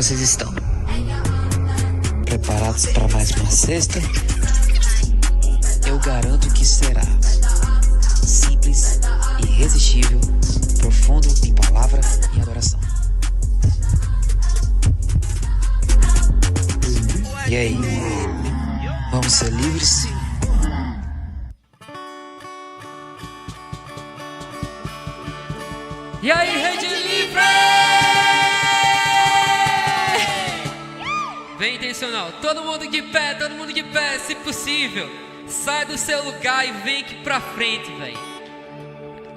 vocês estão? Preparados para mais uma sexta? Eu garanto que será simples, irresistível, profundo em palavra e adoração. E aí, vamos ser livres? E aí, Rede Livre! Bem intencional, todo mundo de pé, se possível. Sai do seu lugar e vem aqui pra frente, velho.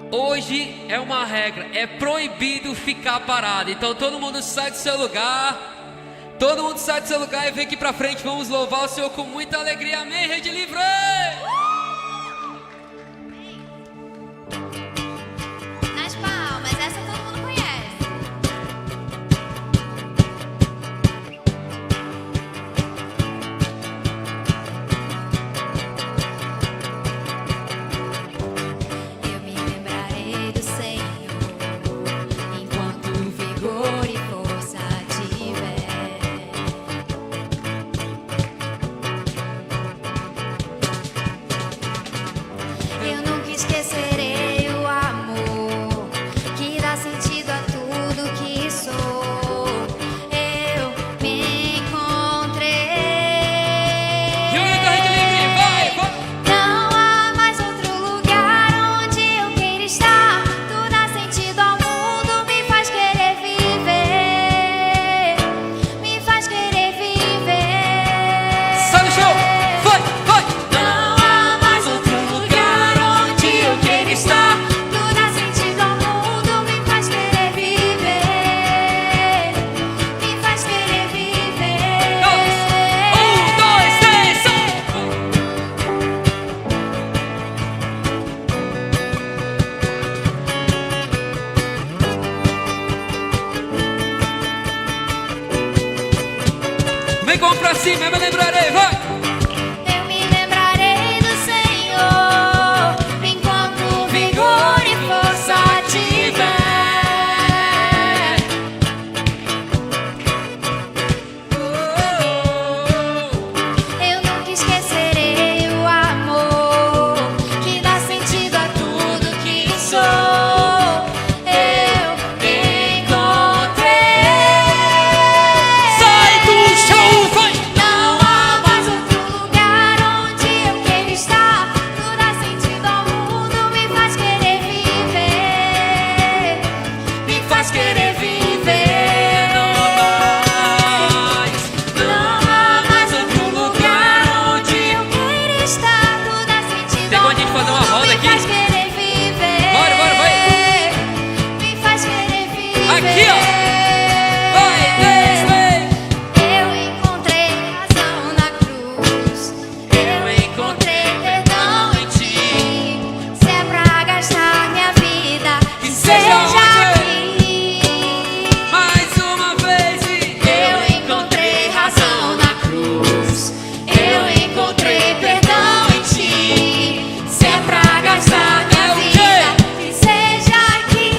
Hoje é uma regra, é proibido ficar parado. Então todo mundo sai do seu lugar. Todo mundo sai do seu lugar e vem aqui pra frente. Vamos louvar o Senhor com muita alegria. Amém, Rede Livre! Nas palmas, essa todo mundo conhece. Eu me lembrarei do Senhor enquanto vigor e força tiver. Eu nunca esquecerei o amor que dá sentido a tudo que sou. Eu me encontrei. E olha da Rede Livre, vai! Não há mais outro lugar onde eu queira estar. Tu dá sentido ao mundo, me faz querer viver. Me faz querer viver. Sai do chão! Vai! Não há mais outro lugar onde eu queira estar. Tu dá sentido ao mundo, me faz querer viver. Me faz querer viver. 1, 2, 3, sai! Vem com pra cima, eu me lembrarei, vai! Eu me lembrarei do Senhor enquanto vigor e força tiver. Eu nunca esquecerei o amor que dá sentido a tudo que sou. Eu me encontrei. Sai do chão, vai! Não há mais outro lugar onde eu queira estar. Tu dá sentido ao mundo, me faz querer viver. Me faz querer viver. Não há mais outro lugar onde eu queira estar. Tu dá sentido Tem ao como a gente fazer uma mundo, roda me aqui? faz querer viver. Bora, vai! Me faz querer viver. Aqui, ó! Vai, vem! Eu encontrei razão na cruz. Eu encontrei perdão em ti. Se é pra gastar minha vida, que seja aqui. Mais uma vez e Eu encontrei razão na cruz. Eu encontrei perdão em ti. Se é pra gastar minha vida, que seja aqui.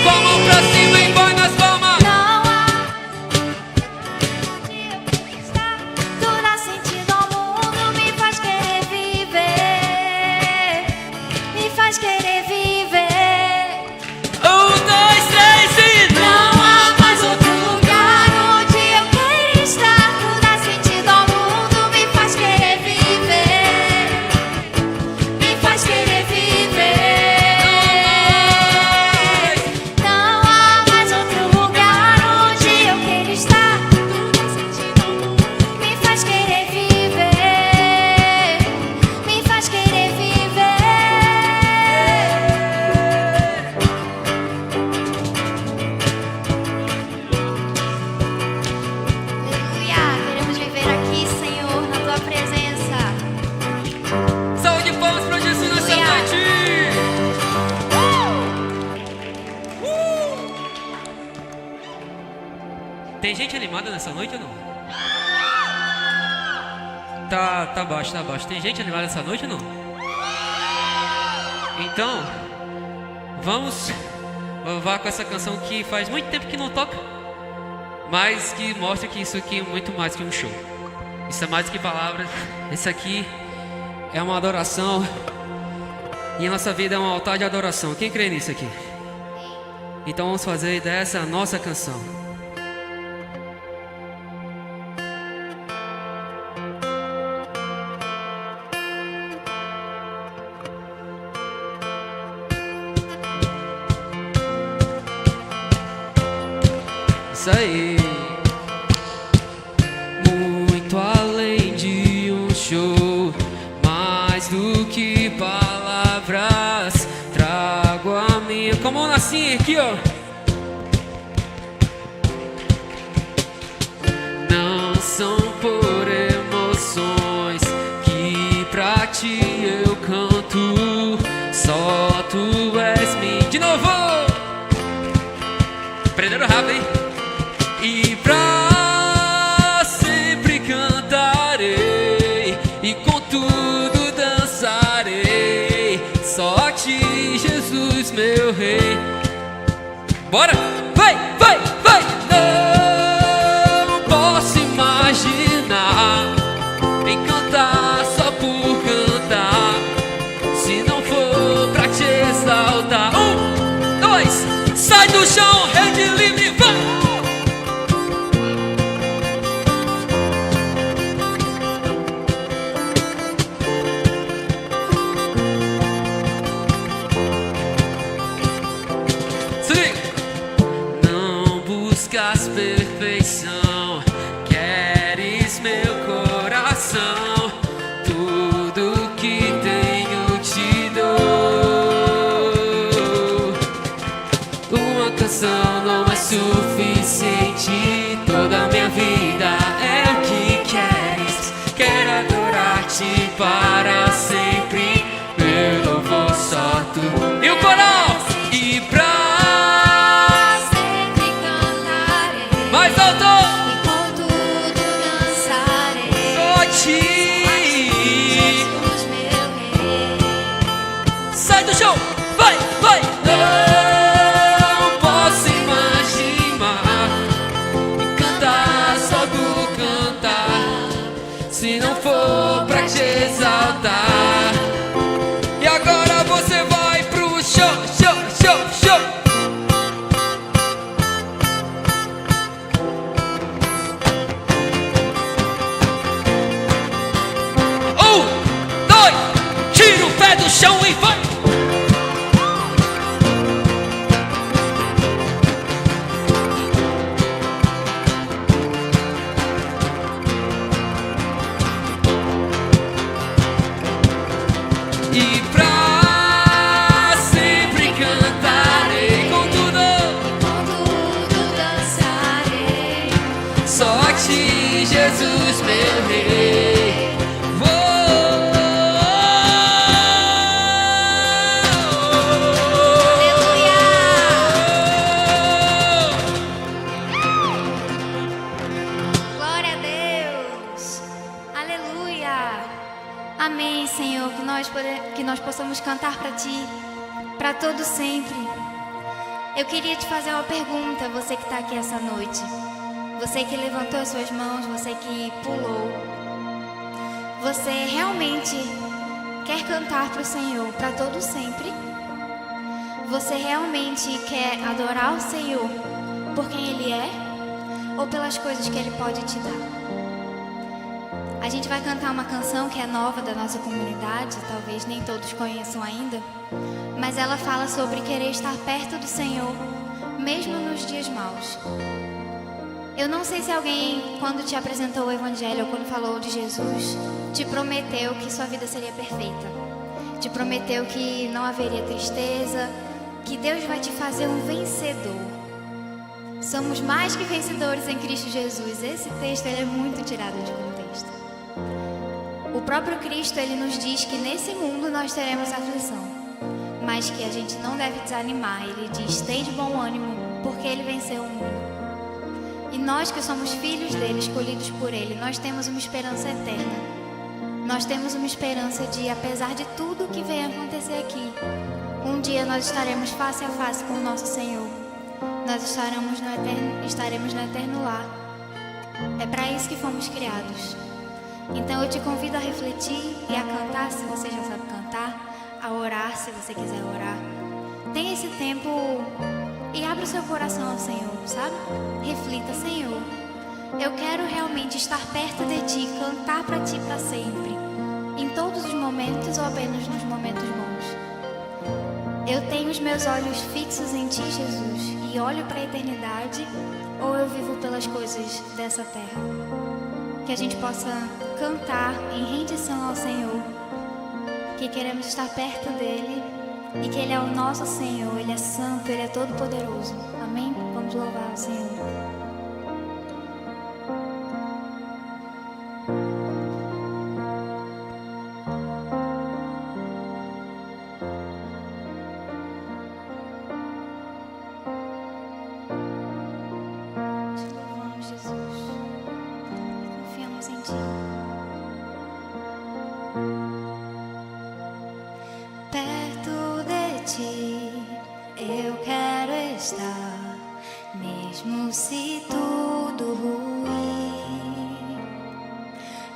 com a mão pra cima e põe nas palmas. Não há onde eu quero estar. Tu dá sentido ao mundo, me faz querer viver. Me faz querer viver. 1, 2, 3 e Não há mais outro lugar onde eu quero estar. Tu dá sentido ao mundo, me faz querer viver. Me faz querer viver. Não há mais outro lugar onde eu quero estar. Tu dá sentido ao mundo, me faz querer viver. Me faz querer viver. Aleluia, queremos viver aqui, Senhor, na tua presença. salve de palmas pra Jesus nessa Aleluia. noite. Tem gente animada nessa noite ou não? Tá baixo. Tem gente animada nessa noite ou não? Então, vamos louvar com essa canção que faz muito tempo que não toca. mas que mostra que isso aqui é muito mais que um show. Isso é mais do que palavras. Isso aqui é uma adoração. E a nossa vida é um altar de adoração. Quem crê nisso aqui? Então vamos fazer dessa a nossa canção. Isso aí. Muito além de um show, mais do que palavras, trago a minha. Como eu nasci aqui, ó. Não são por emoções que pra ti eu canto, só tu és minha. De novo! Prenderam rápido, hein? E pra sempre cantarei, e com tudo dançarei, só a ti, Jesus, meu rei. Bora! Vai, vai, vai! Não posso imaginar em cantar só por cantar, se não for pra te exaltar. 1, 2, sai do chão, rede livre, vai! Perfeição, queres meu coração, tudo que tenho te dou. Uma canção não é suficiente, toda minha vida é o que queres. Quero adorar-te para sempre, meu louvor só tu. E o coral! E pra mais alto! E com tudo dançarei, Só a ti! Jesus, meu rei. Sai do chão! Vai, vai! Não posso imaginar em cantar só do cantar, se não for pra te exaltar. E agora você vai pro show, show, show, show! 1, 2, tira o pé do chão e vai! E pra sempre cantarei, com tudo dançarei, só a ti, Jesus, meu rei. glória a Deus, aleluia, amém, Senhor, que nós possamos cantar para Ti, para todo sempre. Eu queria te fazer uma pergunta, você que está aqui essa noite, você que levantou as suas mãos, você que pulou, você realmente quer cantar para o Senhor para todo sempre? Você realmente quer adorar o Senhor por quem Ele é ou pelas coisas que Ele pode te dar? A gente vai cantar uma canção que é nova da nossa comunidade, talvez nem todos conheçam ainda, mas ela fala sobre querer estar perto do Senhor, mesmo nos dias maus. Eu não sei se alguém, quando te apresentou o Evangelho ou quando falou de Jesus, te prometeu que sua vida seria perfeita, te prometeu que não haveria tristeza, que Deus vai te fazer um vencedor. Somos mais que vencedores em Cristo Jesus. Esse texto ele é muito tirado de contexto. O próprio Cristo ele nos diz que nesse mundo nós teremos aflição, mas que a gente não deve desanimar. Ele diz: tem de bom ânimo, porque Ele venceu o mundo. E nós que somos filhos dele, escolhidos por Ele, nós temos uma esperança eterna. Nós temos uma esperança de, apesar de tudo que vem acontecer aqui, um dia nós estaremos face a face com o nosso Senhor. nós estaremos no eterno lar. É para isso que fomos criados. Então eu te convido a refletir e a cantar, se você já sabe cantar, a orar, se você quiser orar. Tenha esse tempo e abra o seu coração ao Senhor, sabe? Reflita: Senhor, eu quero realmente estar perto de Ti, cantar para Ti para sempre, em todos os momentos ou apenas nos momentos bons. Eu tenho os meus olhos fixos em Ti, Jesus, e olho para a eternidade, ou eu vivo pelas coisas dessa terra? Que a gente possa cantar em rendição ao Senhor, que queremos estar perto dEle e que Ele é o nosso Senhor, Ele é santo, Ele é todo poderoso. Amém? Vamos louvar o Senhor. Perto de Ti eu quero estar, mesmo se tudo ruir.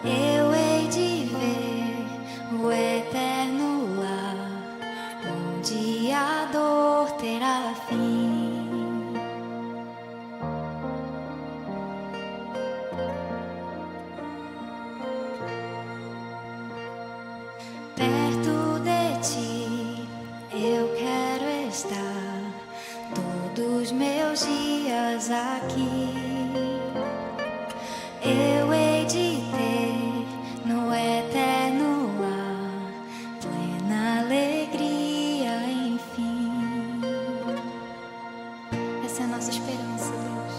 Eu hei de ver o eterno lar, onde a dor terá fim. Perto de Ti eu quero estar todos meus dias aqui. Eu hei de ter no eterno lar plena alegria, enfim. Essa é a nossa esperança, Deus.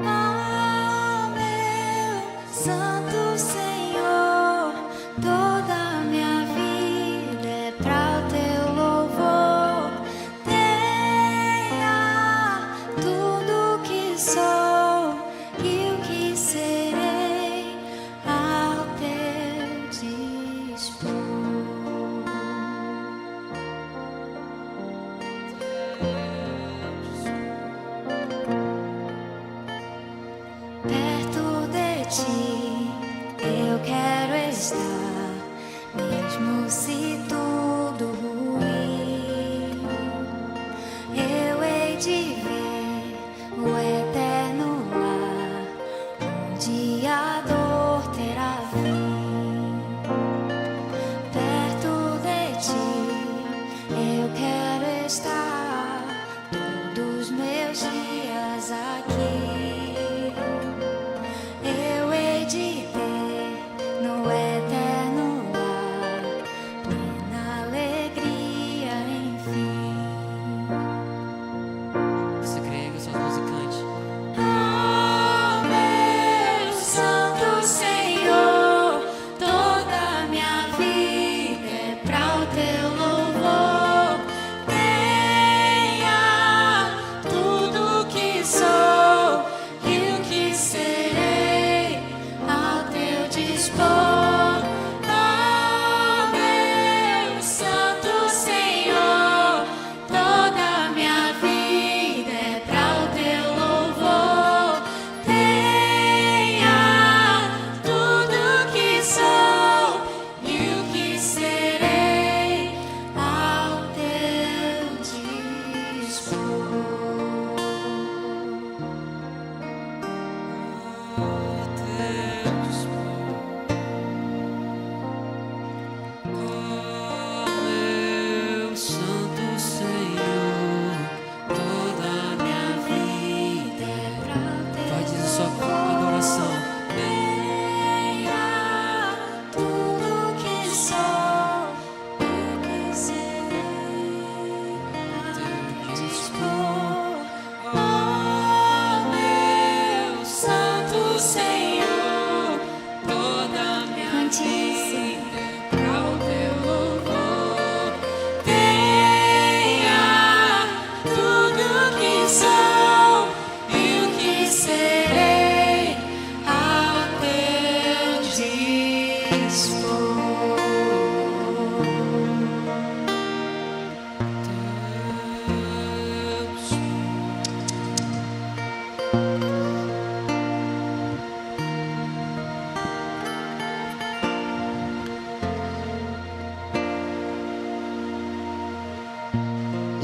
Oh, meu Santo Senhor, toda minha vida é para o Teu louvor. Tenha tudo que sou e o que serei ao Teu dispor. Perto de Ti eu quero estar, mesmo se tudo ruir. Eu hei de ver o eterno lar, onde a dor terá fim. Perto de Ti eu quero estar todos meus dias aqui. Eu hei de ter no eterno lar plena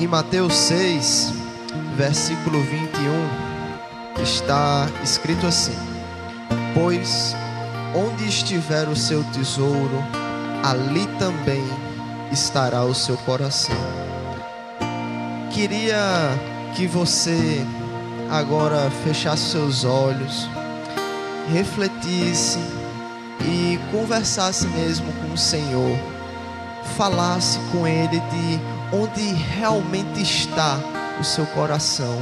Em Mateus 6, versículo 21, está escrito assim: pois onde estiver o seu tesouro, ali também estará o seu coração. Queria que você agora fechasse seus olhos, refletisse e conversasse mesmo com o Senhor. Falasse com Ele de onde realmente está o seu coração.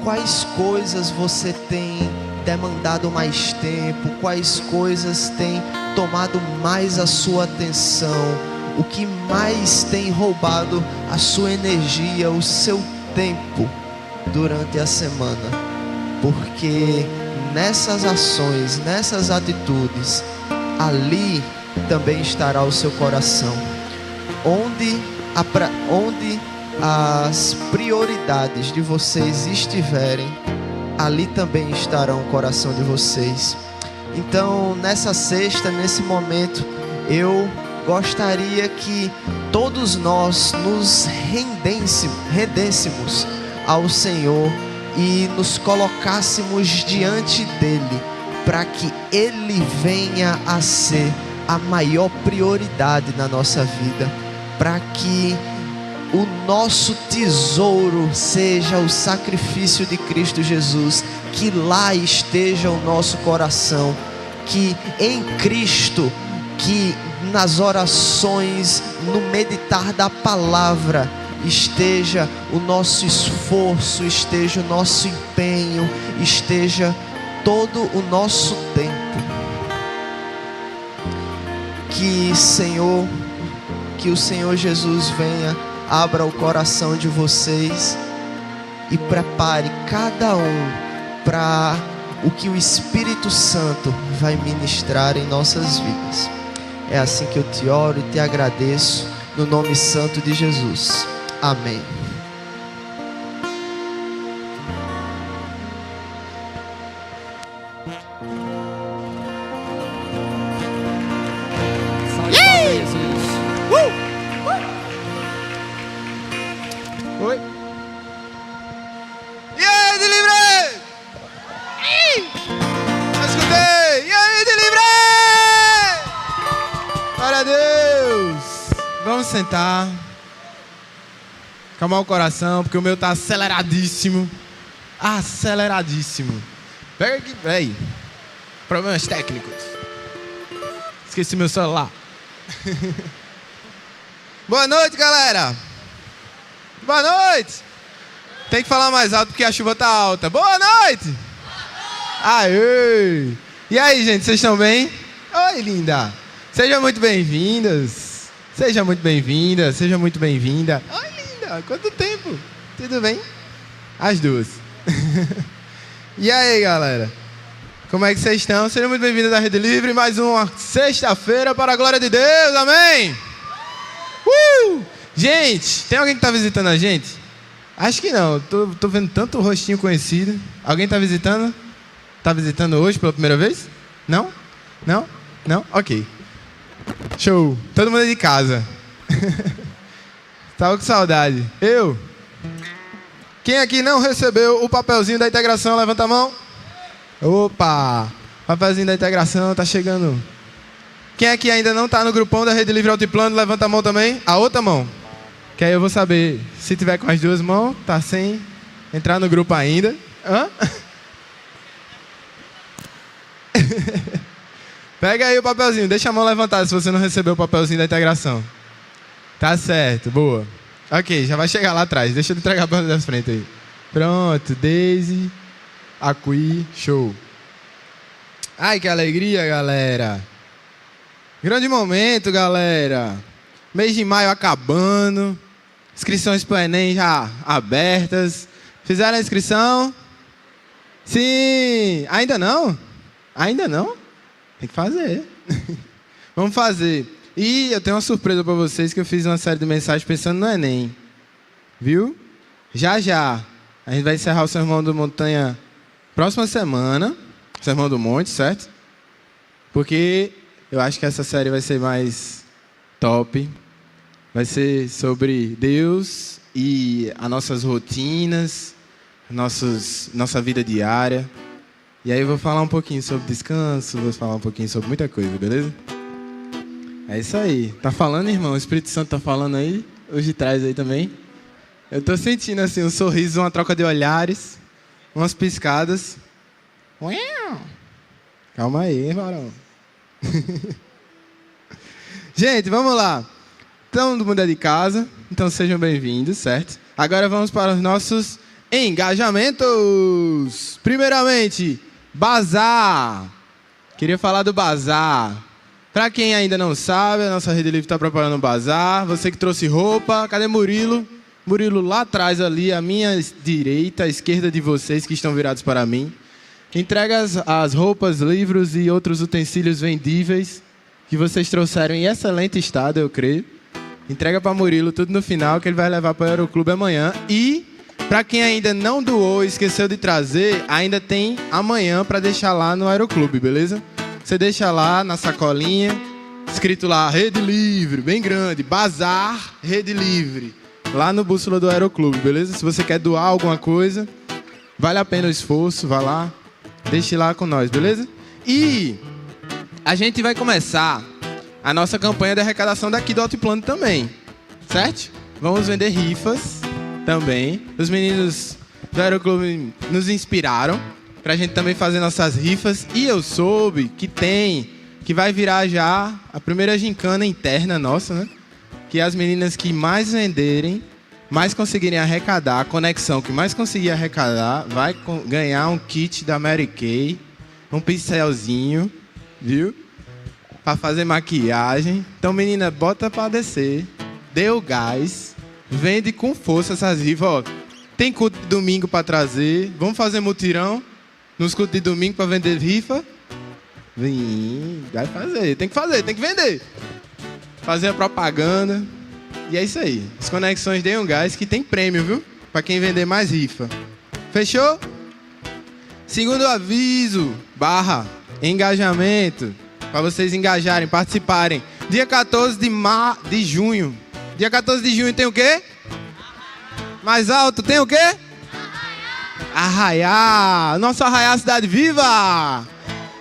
Quais coisas você tem demandado mais tempo? Quais coisas têm tomado mais a sua atenção? O que mais tem roubado a sua energia, o seu tempo durante a semana? Porque nessas ações, nessas atitudes, ali também estará o seu coração. Onde as prioridades de vocês estiverem, ali também estará o coração de vocês. Então, nessa sexta, nesse momento, eu gostaria que todos nós nos rendêssemos ao Senhor e nos colocássemos diante dEle, para que Ele venha a ser a maior prioridade na nossa vida, para que o nosso tesouro seja o sacrifício de Cristo Jesus, que lá esteja o nosso coração, que em Cristo, que nas orações, no meditar da palavra, esteja o nosso esforço, esteja o nosso empenho, esteja todo o nosso tempo. Que o Senhor Jesus venha, abra o coração de vocês e prepare cada um para o que o Espírito Santo vai ministrar em nossas vidas. É assim que eu te oro e te agradeço, no nome santo de Jesus. Amém. Oi. E aí, Delivery? Eu escutei. E aí, Delivery? Glória a Deus. Vamos sentar. Calmar o coração, porque o meu tá aceleradíssimo. Aceleradíssimo. Pega aqui, peraí. Problemas técnicos. Esqueci meu celular. Boa noite, galera. Boa noite. Tem que falar mais alto porque a chuva tá alta. Boa noite. Aê. E aí, gente, vocês estão bem? Oi, linda. Sejam muito bem-vindas. Seja muito bem-vinda. Seja muito bem-vinda. Oi, linda. Quanto tempo? Tudo bem? As duas. E aí, galera? Como é que vocês estão? Sejam muito bem-vindos à Rede Livre. Mais uma sexta-feira para a glória de Deus. Amém? Gente, tem alguém que está visitando a gente? Acho que não. Tô vendo tanto rostinho conhecido. Alguém está visitando? Está visitando hoje pela primeira vez? Não? Não? Não? Ok. Show. Todo mundo é de casa. Tava com saudade. Eu? Quem aqui não recebeu o papelzinho da integração, levanta a mão. Opa! Papelzinho da integração, tá chegando. Quem aqui ainda não tá no grupão da Rede Livre Altiplano, levanta a mão também. A outra mão. Que aí eu vou saber. Se tiver com as duas mãos, tá sem entrar no grupo ainda. Hã? Pega aí o papelzinho, deixa a mão levantada se você não recebeu o papelzinho da integração. Tá certo, boa. Ok, já vai chegar lá atrás. Deixa eu entregar para da frente aí. Pronto, Daisy, Aqui, show. Ai, que alegria, galera. Grande momento, galera. Mês de maio acabando. Inscrições para o Enem já abertas. Fizeram a inscrição? Sim. Ainda não? Ainda não? Tem que fazer. Vamos fazer. E eu tenho uma surpresa para vocês, que eu fiz uma série de mensagens pensando no Enem. Viu? Já, já. A gente vai encerrar o Sermão do Montanha próxima semana. Sermão do Monte, certo? Porque eu acho que essa série vai ser mais top. Vai ser sobre Deus e as nossas rotinas, nossa vida diária. E aí eu vou falar um pouquinho sobre descanso, vou falar um pouquinho sobre muita coisa, beleza? É isso aí. Tá falando, irmão? O Espírito Santo tá falando aí? Hoje traz aí também. Eu tô sentindo assim um sorriso, uma troca de olhares, umas piscadas. Calma aí, varão. Gente, vamos lá. Todo mundo é de casa, então sejam bem-vindos, certo? Agora vamos para os nossos engajamentos. Primeiramente, bazar. Queria falar do bazar. Para quem ainda não sabe, a nossa Rede Livre está preparando um bazar. Você que trouxe roupa, cadê Murilo? Murilo lá atrás ali, à minha direita, à esquerda de vocês que estão virados para mim. Entrega as roupas, livros e outros utensílios vendíveis que vocês trouxeram em excelente estado, eu creio. Entrega para Murilo tudo no final, que ele vai levar para o Aeroclube amanhã. E, para quem ainda não doou e esqueceu de trazer, ainda tem amanhã para deixar lá no Aeroclube, beleza? Você deixa lá na sacolinha, escrito lá, Rede Livre, bem grande, Bazar Rede Livre, lá no bússola do Aeroclube, beleza? Se você quer doar alguma coisa, vale a pena o esforço, vá lá, deixe lá com nós, beleza? E a gente vai começar a nossa campanha de arrecadação daqui do Altiplano também, certo? Vamos vender rifas também. Os meninos do Aeroclube nos inspiraram pra gente também fazer nossas rifas. E eu soube que vai virar já a primeira gincana interna nossa, né? Que as meninas que mais venderem, mais conseguirem arrecadar, a conexão que mais conseguir arrecadar, vai ganhar um kit da Mary Kay, um pincelzinho, viu? Pra fazer maquiagem. Então, menina, bota pra descer, dê o gás, vende com força essas rifas, ó. Tem culto de domingo pra trazer, vamos fazer mutirão nos cultos de domingo pra vender rifa. Vai fazer, tem que vender. Fazer a propaganda. E é isso aí. As conexões deem um gás que tem prêmio, viu? Pra quem vender mais rifa. Fechou? Segundo aviso, engajamento. Pra vocês engajarem, participarem. Dia 14 de junho. Dia 14 de junho tem o quê? Mais alto tem o quê? Arraiá. Nosso Arraiá Cidade Viva.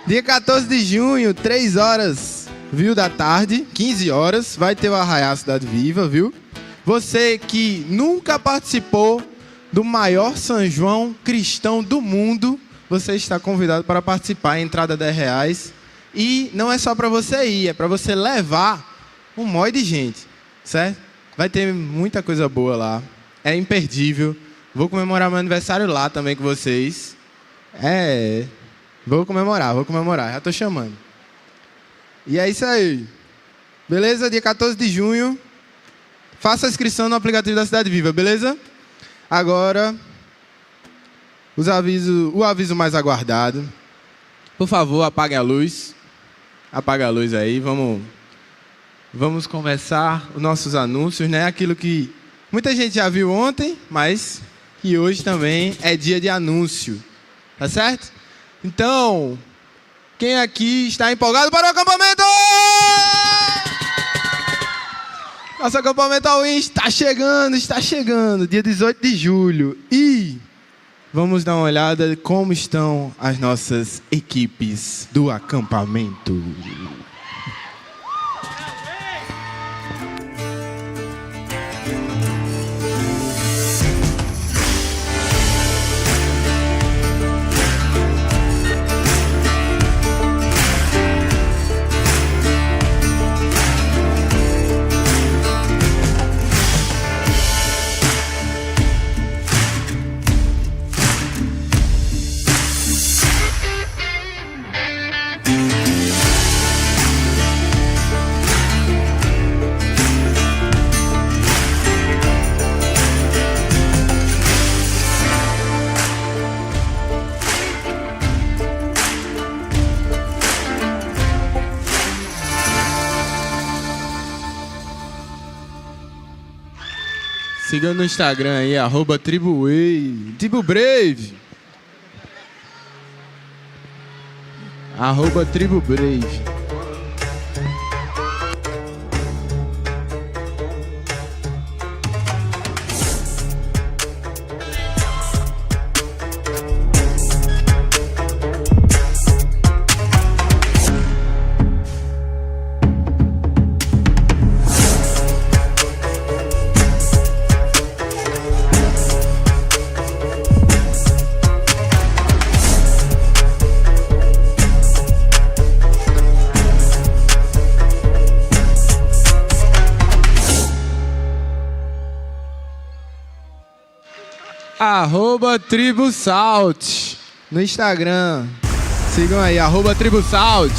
Dia 14 de junho, 3 horas, viu, da tarde, 15 horas, vai ter o Arraiá Cidade Viva, viu? Você que nunca participou do maior São João cristão do mundo, você está convidado para participar. A entrada é R$10. E não é só para você ir, é para você levar um monte de gente, certo? Vai ter muita coisa boa lá. É imperdível. Vou comemorar meu aniversário lá também com vocês. Vou comemorar. Já tô chamando. E é isso aí. Beleza? Dia 14 de junho. Faça a inscrição no aplicativo da Cidade Viva, beleza? Agora, o aviso mais aguardado. Por favor, apague a luz. Apaga a luz aí. Vamos começar os nossos anúncios, né? Aquilo que muita gente já viu ontem, mas que hoje também é dia de anúncio. Tá certo? Então, quem aqui está empolgado para o acampamento? Nosso acampamento All-In está chegando, dia 18 de julho. E vamos dar uma olhada como estão as nossas equipes do acampamento. Siga no Instagram aí, @TribuWay, TribuBrave. @TribuBrave. @tribusalt no Instagram. Sigam aí, @tribusalt.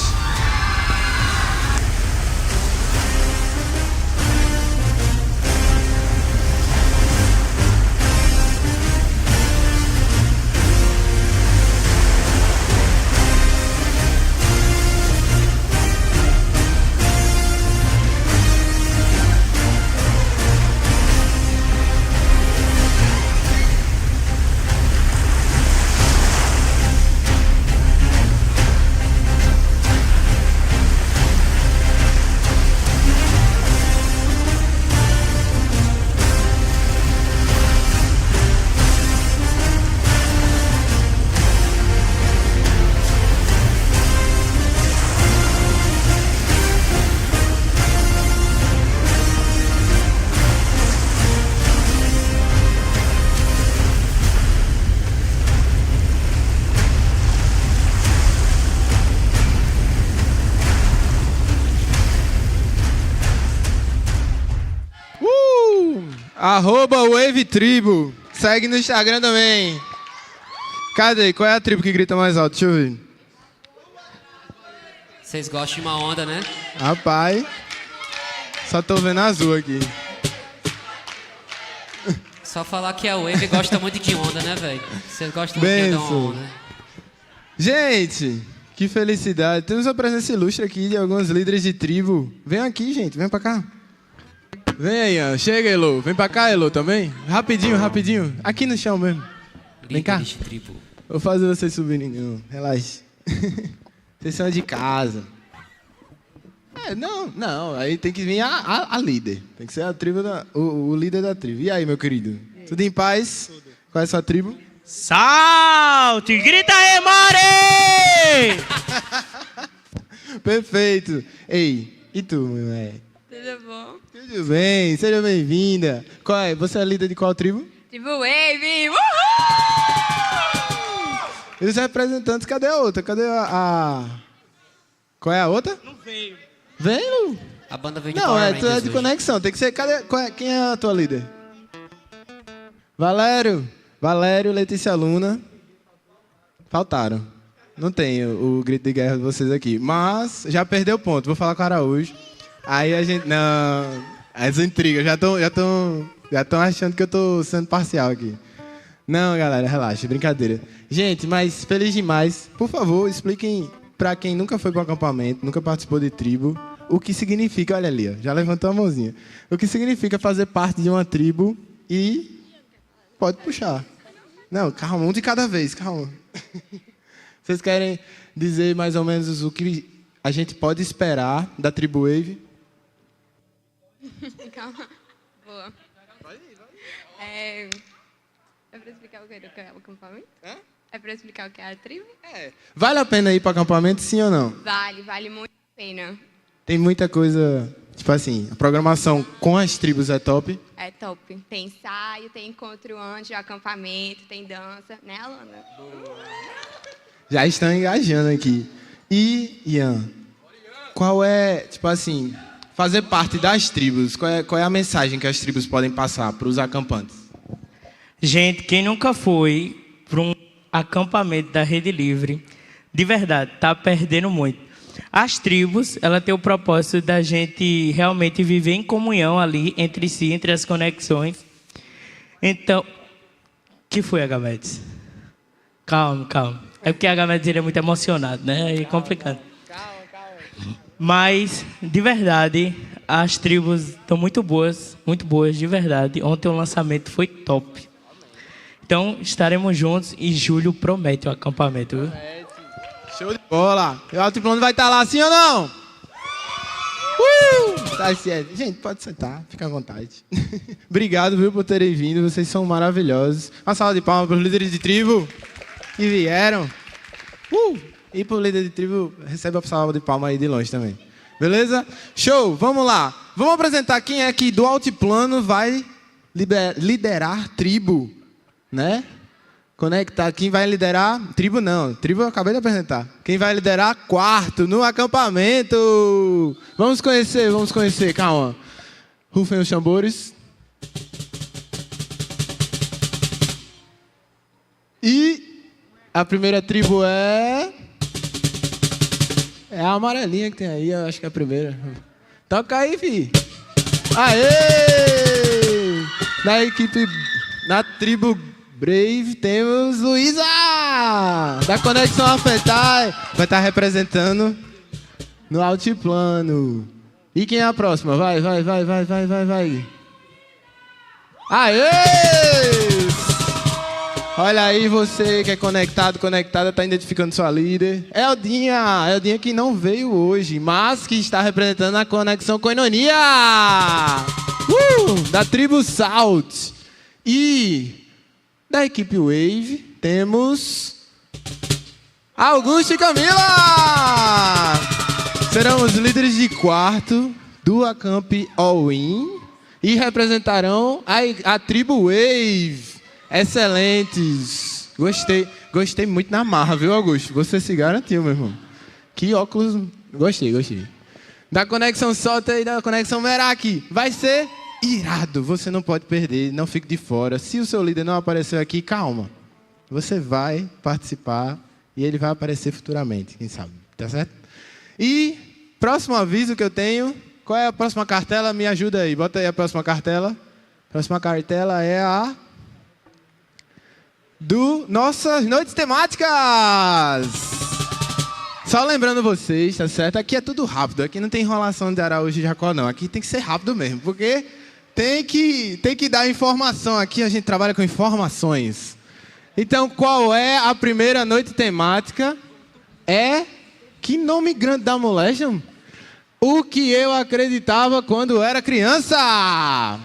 @wavetribo. Segue no Instagram também. Cadê? Qual é a tribo que grita mais alto? Deixa eu ver. Vocês gostam de uma onda, né? Rapaz, só tô vendo azul aqui. Só falar que a Wave gosta muito de onda, né, velho? Vocês gostam muito de dar uma onda. Gente, que felicidade. Temos uma presença ilustre aqui de alguns líderes de tribo. Vem aqui, gente. Vem pra cá. Vem aí, Ian. Chega, Elo. Vem pra cá, Elo, também. Rapidinho, rapidinho. Aqui no chão mesmo. Vem cá. Líderes de tribo. Vou fazer vocês subirem. Não, relaxa. Vocês são de casa. Não. Aí tem que vir a líder. Tem que ser a tribo o líder da tribo. E aí, meu querido? Tudo em paz? Tudo. Qual é a sua tribo? Salte! Grita aí, Mari! Perfeito. Ei, e tu, meu moleque? Tudo bom? Tudo bem, seja bem-vinda. Qual é? Você é líder de qual tribo? Tribo Wave! Uhul! E os representantes, cadê a outra? Cadê a... Qual é a outra? Não veio. Veio? A banda veio de Não, Power tu é Rangers de hoje. conexão. Tem que ser... Cadê? Quem é a tua líder? Valério, Letícia Luna. Faltaram. Não tem o grito de guerra de vocês aqui. Mas já perdeu o ponto. Vou falar com o Araújo. Aí a gente... Não... As intrigas já estão achando que eu tô sendo parcial aqui. Não, galera, relaxa, brincadeira. Gente, mas feliz demais. Por favor, expliquem pra quem nunca foi para um acampamento, nunca participou de tribo, o que significa... Olha ali, ó, já levantou a mãozinha. O que significa fazer parte de uma tribo e... Pode puxar. Não, calma, um de cada vez, calma. Vocês querem dizer mais ou menos o que a gente pode esperar da tribo Wave? Calma. Boa. É pra explicar o que é o acampamento? É pra explicar o que é a tribo? Vale a pena ir para acampamento, sim ou não? Vale muito a pena. Tem muita coisa... Tipo assim, a programação com as tribos é top. É top. Tem ensaio, tem encontro antes de acampamento, tem dança, né, Alana? Já estão engajando aqui. E, Ian, qual é, tipo assim, fazer parte das tribos? Qual é a mensagem que as tribos podem passar para os acampantes? Gente, quem nunca foi para um acampamento da Rede Livre, de verdade, tá perdendo muito. As tribos, ela tem o propósito da gente realmente viver em comunhão ali, entre si, entre as conexões. Então, que foi, Agamedes? Calma. É porque Agamedes ele é muito emocionado, né? É complicado. Calma. Mas, de verdade, as tribos estão muito boas, de verdade. Ontem o lançamento foi top. Então, estaremos juntos e julho promete o acampamento, viu? Show de bola. O Altiplano vai estar lá, sim ou não? Tá certo. Gente, pode sentar, fica à vontade. Obrigado, viu, por terem vindo. Vocês são maravilhosos. Uma salva de palmas para os líderes de tribo que vieram. E para o líder de tribo, recebe a salva de palmas aí de longe também. Beleza? Show, vamos lá. Vamos apresentar quem é que do Altiplano vai liderar tribo, né? Conectar. Quem vai liderar? Tribo não. Tribo eu acabei de apresentar. Quem vai liderar quarto no acampamento? Vamos conhecer. Calma. Rufem os tambores. E a primeira tribo é a amarelinha que tem aí, eu acho que é a primeira. Toca aí, fi. Aê! Na tribo Brave temos Luísa! Da Conexão Afetar. Vai estar representando no altiplano. E quem é a próxima? Vai. Aê! Olha aí você que é conectada, tá identificando sua líder. Eldinha que não veio hoje, mas que está representando a Conexão Koinonia. Da tribo Salt. E da equipe Wave temos Augusto e Camila. Serão os líderes de quarto do Acamp All-In e representarão a tribo Wave. Excelentes. Gostei muito na marra, viu, Augusto? Você se garantiu, meu irmão. Que óculos. Gostei. Da Conexão Solta e da Conexão Merak. Vai ser irado. Você não pode perder. Não fique de fora. Se o seu líder não apareceu aqui, calma. Você vai participar e ele vai aparecer futuramente. Quem sabe? Tá certo? E próximo aviso que eu tenho. Qual é a próxima cartela? Me ajuda aí. Bota aí a próxima cartela. A próxima cartela é a do Nossas Noites Temáticas. Só lembrando vocês, tá certo? Aqui é tudo rápido. Aqui não tem enrolação de Araújo e Jacó, não. Aqui tem que ser rápido mesmo, porque tem que dar informação. Aqui a gente trabalha com informações. Então, qual é a primeira noite temática? Que nome grande da moléstia? O que eu acreditava quando era criança.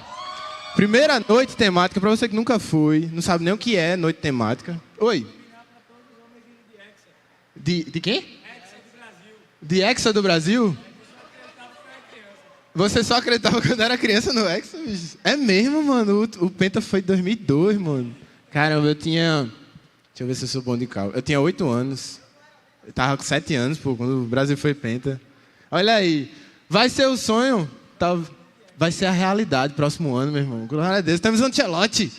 Primeira noite temática, para você que nunca foi, não sabe nem o que é noite temática. Oi. De quê? De Hexa do Brasil? Você só acreditava quando era criança no Hexa? É mesmo, mano. O Penta foi em 2002, mano. Caramba, eu tinha... Deixa eu ver se eu sou bom de cálculo. Eu tinha 8 anos. Eu tava com 7 anos, pô, quando o Brasil foi Penta. Olha aí. Vai ser o sonho... Vai ser a realidade próximo ano, meu irmão. Glória a Deus. Temos Ancelotti.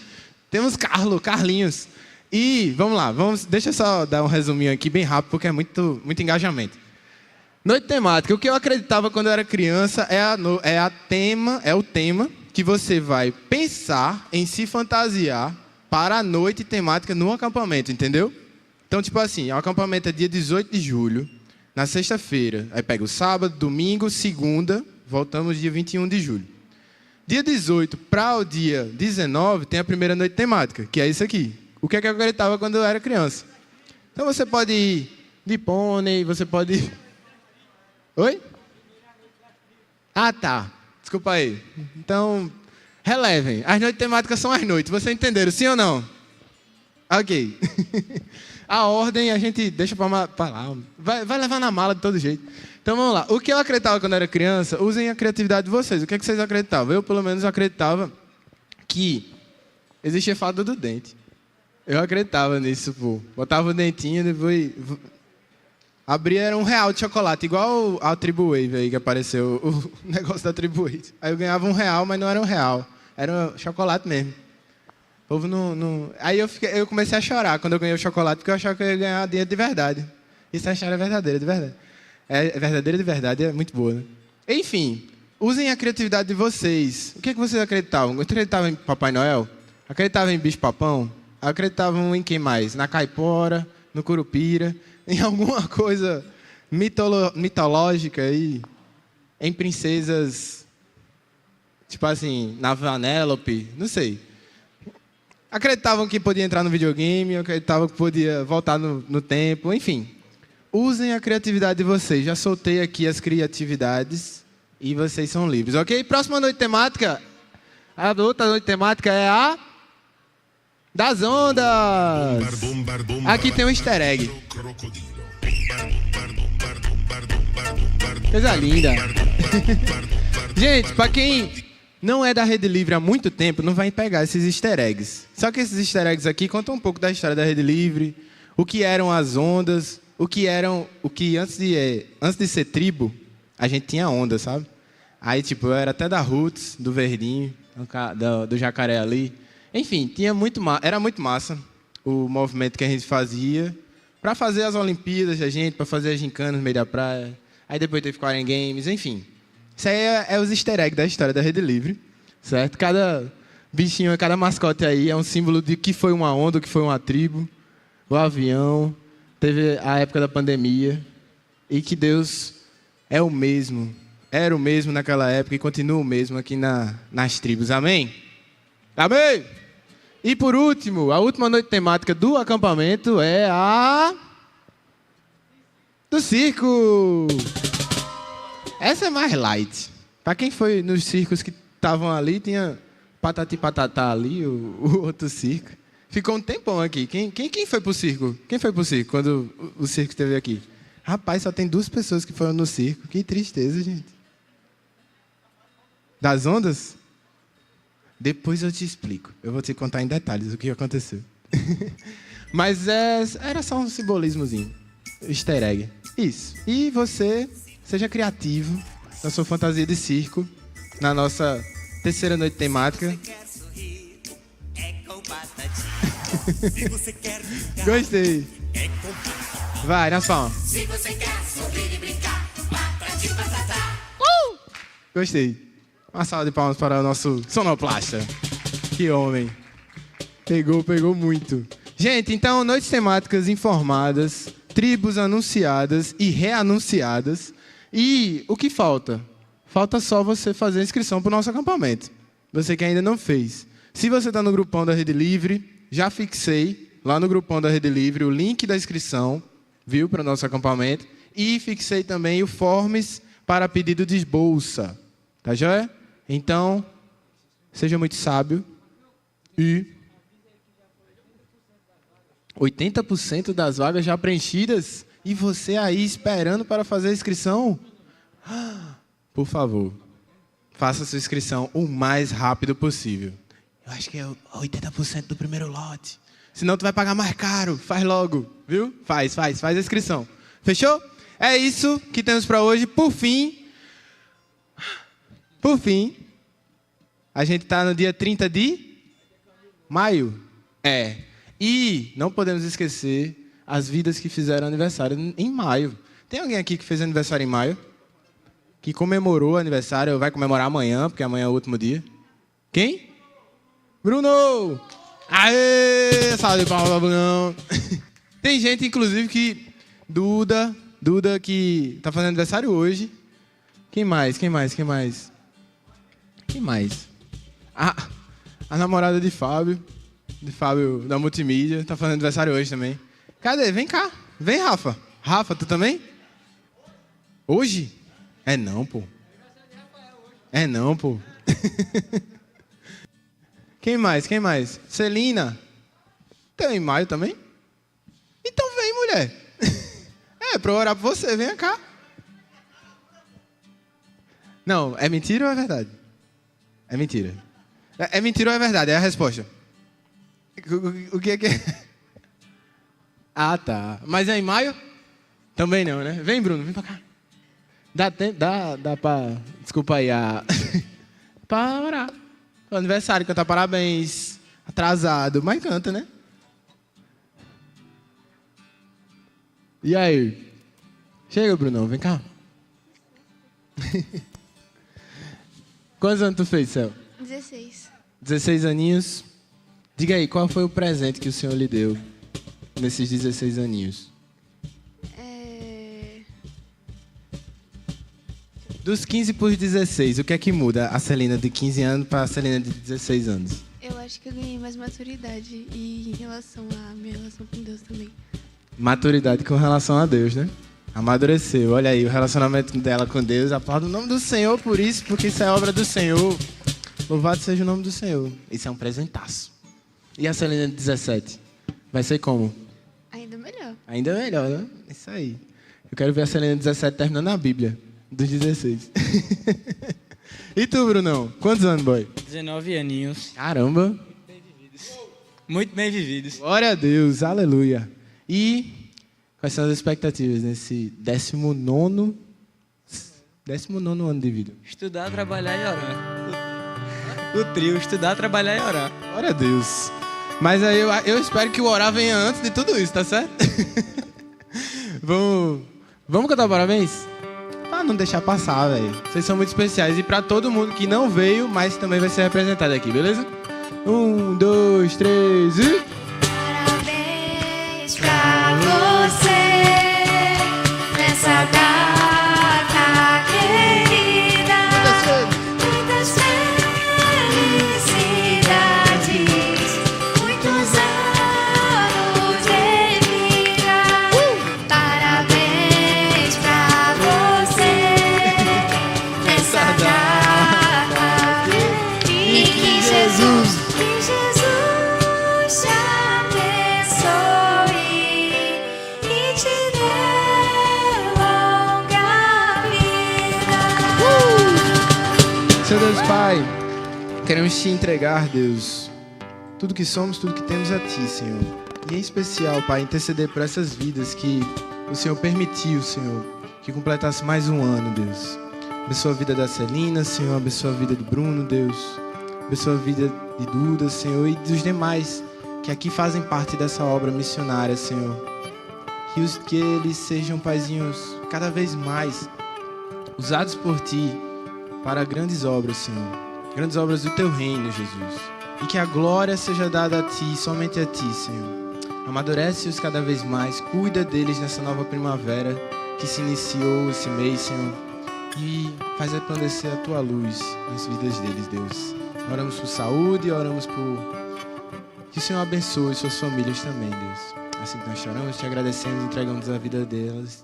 Temos Carlinhos. E, vamos lá. Deixa eu só dar um resuminho aqui bem rápido, porque é muito engajamento. Noite temática. O que eu acreditava quando eu era criança é o tema que você vai pensar em se fantasiar para a noite temática no acampamento, entendeu? Então, tipo assim, o acampamento é dia 18 de julho, na sexta-feira. Aí pega o sábado, domingo, segunda... Voltamos dia 21 de julho. Dia 18 para o dia 19 tem a primeira noite temática, que é isso aqui. O que é que eu acreditava quando eu era criança? Então você pode ir de pônei, você pode ir... Oi? Ah, tá. Desculpa aí. Então, relevem. As noites temáticas são as noites. Vocês entenderam, sim ou não? Ok. A ordem a gente deixa para lá. Vai levar na mala de todo jeito. Então vamos lá. O que eu acreditava quando era criança, usem a criatividade de vocês. O que é que vocês acreditavam? Eu, pelo menos, acreditava que existia fada do dente. Eu acreditava nisso, pô. Botava o dentinho, depois... Abria, era R$1 de chocolate, igual a Tribu Wave aí que apareceu, o negócio da Tribu Wave. Aí eu ganhava R$1, mas não era R$1. Era chocolate mesmo. O povo não... Aí eu comecei a chorar quando eu ganhei o chocolate, porque eu achava que eu ia ganhar dinheiro de verdade. Isso a história é verdadeira, de verdade. É verdadeira de verdade, é muito boa, né? Enfim, usem a criatividade de vocês. O que é que vocês acreditavam? Acreditavam em Papai Noel? Acreditavam em bicho-papão? Acreditavam em quem mais? Na caipora, no curupira, em alguma coisa mitológica aí? Em princesas, tipo assim, na Vanellope? Não sei. Acreditavam que podia entrar no videogame, acreditavam que podia voltar no tempo, enfim. Usem a criatividade de vocês. Já soltei aqui as criatividades e vocês são livres, ok? Próxima noite temática. A outra noite temática é a das ondas. Aqui tem um easter egg. Coisa linda. Gente, para quem não é da Rede Livre há muito tempo, não vai pegar esses easter eggs. Só que esses easter eggs aqui contam um pouco da história da Rede Livre, o que eram as ondas, o que antes de ser tribo, a gente tinha onda, sabe? Aí, tipo, eu era até da Roots, do Verdinho, do Jacaré ali. Enfim, era muito massa. o movimento que a gente fazia para fazer as Olimpíadas da gente, para fazer as gincanas no meio da praia. Aí depois teve 40 Games, enfim. Isso aí é os easter eggs da história da Rede Livre, certo? Cada bichinho, cada mascote aí é um símbolo de que foi uma onda, o que foi uma tribo, o avião, teve a época da pandemia, e que Deus é o mesmo, era o mesmo naquela época e continua o mesmo aqui nas tribos. Amém? Amém! E por último, a última noite temática do acampamento é a do circo. Essa é mais light. Para quem foi nos circos que estavam ali, tinha Patati Patatá ali, o outro circo. Ficou um tempão aqui. Quem foi pro circo? Quem foi pro circo quando o circo esteve aqui? Rapaz, só tem 2 pessoas que foram no circo. Que tristeza, gente. Das ondas? Depois eu te explico. Eu vou te contar em detalhes o que aconteceu. Mas era só um simbolismozinho. Easter egg. Isso. E você, seja criativo na sua fantasia de circo, na nossa terceira noite temática. Gostei. Vai, nas palmas. Se você quer sorrir e brincar, patati patatá. Gostei. Uma salva de palmas para o nosso sonoplasta. Que homem. Pegou muito. Gente, então, noites temáticas informadas, tribos anunciadas e reanunciadas. E o que falta? Falta só você fazer a inscrição para o nosso acampamento. Você que ainda não fez. Se você está no grupão da Rede Livre, já fixei lá no grupão da Rede Livre o link da inscrição, viu, para o nosso acampamento. E fixei também o forms para pedido de bolsa. Tá joia? Então, seja muito sábio. E 80% das vagas já preenchidas. E você aí esperando para fazer a inscrição? Por favor, faça sua inscrição o mais rápido possível. Eu acho que é 80% do primeiro lote. Senão tu vai pagar mais caro. Faz logo, viu? Faz a inscrição. Fechou? É isso que temos para hoje. Por fim, a gente está no dia 30 de maio. E não podemos esquecer as vidas que fizeram aniversário em maio. Tem alguém aqui que fez aniversário em maio? Que comemorou o aniversário, ou vai comemorar amanhã, porque amanhã é o último dia? Quem? Bruno! Aê! Salve de palmas, Bruno! Tem gente, inclusive, que... Duda, que está fazendo aniversário hoje. Quem mais? A namorada de Fábio da Multimídia, está fazendo aniversário hoje também. Cadê? Vem cá. Vem, Rafa. Rafa, tu também? Hoje? É não, pô. Quem mais? Celina. Tem em maio também? Então vem, mulher. Pra eu orar por você. Vem cá. Não, é mentira ou é verdade? É mentira. É mentira ou é verdade? É a resposta. O que é que é? Ah, tá. Mas é em maio? Também não, né? Vem, Bruno, vem pra cá. Dá tempo, dá pra... Desculpa aí, pra orar. O aniversário, cantar parabéns. Atrasado, mas canta, né? E aí? Chega, Brunão, vem cá. Quantos anos tu fez, Céu? 16. 16 aninhos. Diga aí, qual foi o presente que o Senhor lhe deu nesses 16 aninhos? Dos 15 para os 16, o que é que muda a Celina de 15 anos para a Celina de 16 anos? Eu acho que eu ganhei mais maturidade e em relação à minha relação com Deus também. Maturidade com relação a Deus, né? Amadureceu. Olha aí, o relacionamento dela com Deus. Aplauda o nome do Senhor por isso, porque isso é obra do Senhor. Louvado seja o nome do Senhor. Isso é um presentaço. E a Celina de 17? Vai ser como? Ainda melhor. Ainda melhor, né? Isso aí. Eu quero ver a Celina de 17 terminando a Bíblia. Dos 16. E tu, Brunão? Quantos anos, boy? 19 aninhos. Caramba. Muito bem vividos. Glória a Deus, aleluia. E quais são as expectativas nesse 19º ano de vida? Estudar, trabalhar e orar. O trio, estudar, trabalhar e orar. Glória a Deus. Mas aí eu espero que o orar venha antes de tudo isso, tá certo? Vamos cantar parabéns? Pra não deixar passar, velho. Vocês são muito especiais. E pra todo mundo que não veio, mas também vai ser representado aqui, beleza? 1, 2, 3 e... Parabéns pra você nessa data querida. Muitas felicidades, muitos anos de vida. Parabéns pra você nessa data e que Jesus te abençoe e te dê longa vida. Senhor Deus Pai, queremos te entregar, Deus, tudo que somos, tudo que temos a ti, Senhor. E em especial, Pai, interceder por essas vidas que o Senhor permitiu, Senhor, que completasse mais um ano, Deus. Abençoa a vida da Celina, Senhor, abençoa a vida do Bruno, Deus. Abençoa a vida de Duda, Senhor, e dos demais que aqui fazem parte dessa obra missionária, Senhor. Que eles sejam, paizinhos, cada vez mais usados por Ti para grandes obras, Senhor. Grandes obras do Teu reino, Jesus. E que a glória seja dada a Ti, somente a Ti, Senhor. Amadurece-os cada vez mais, cuida deles nessa nova primavera que se iniciou esse mês, Senhor. E faz resplandecer a Tua luz nas vidas deles, Deus. Oramos por saúde, oramos por... que o Senhor abençoe suas famílias também, Deus. Assim que nós choramos, te agradecemos e entregamos a vida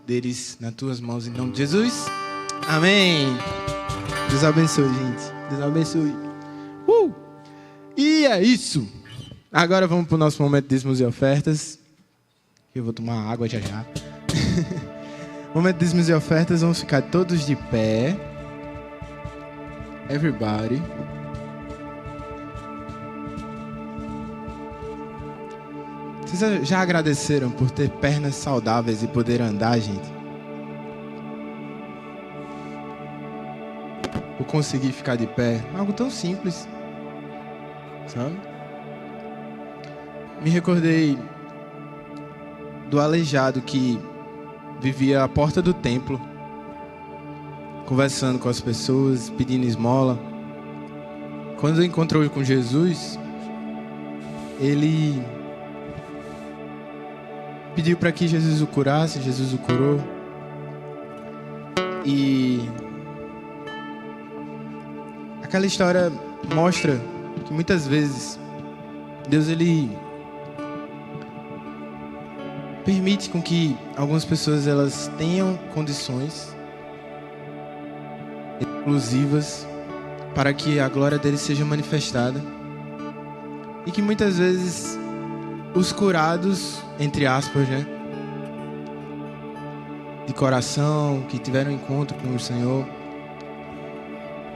deles nas Tuas mãos, em nome de Jesus. Amém. Deus abençoe, gente. Deus abençoe. E é isso. Agora vamos para o nosso momento de dízimos e ofertas. Eu vou tomar água já já. Momento de dízimos e ofertas, vamos ficar todos de pé. Everybody. Vocês já agradeceram por ter pernas saudáveis e poder andar, gente? Por conseguir ficar de pé? Algo tão simples, sabe? Me recordei do aleijado que vivia à porta do templo, conversando com as pessoas, pedindo esmola. Quando encontrou com Jesus, ele pediu para que Jesus o curasse, Jesus o curou. E aquela história mostra que muitas vezes Deus, ele permite com que algumas pessoas elas tenham condições exclusivas para que a glória dele seja manifestada. E que muitas vezes os curados, entre aspas, né, de coração, que tiveram encontro com o Senhor,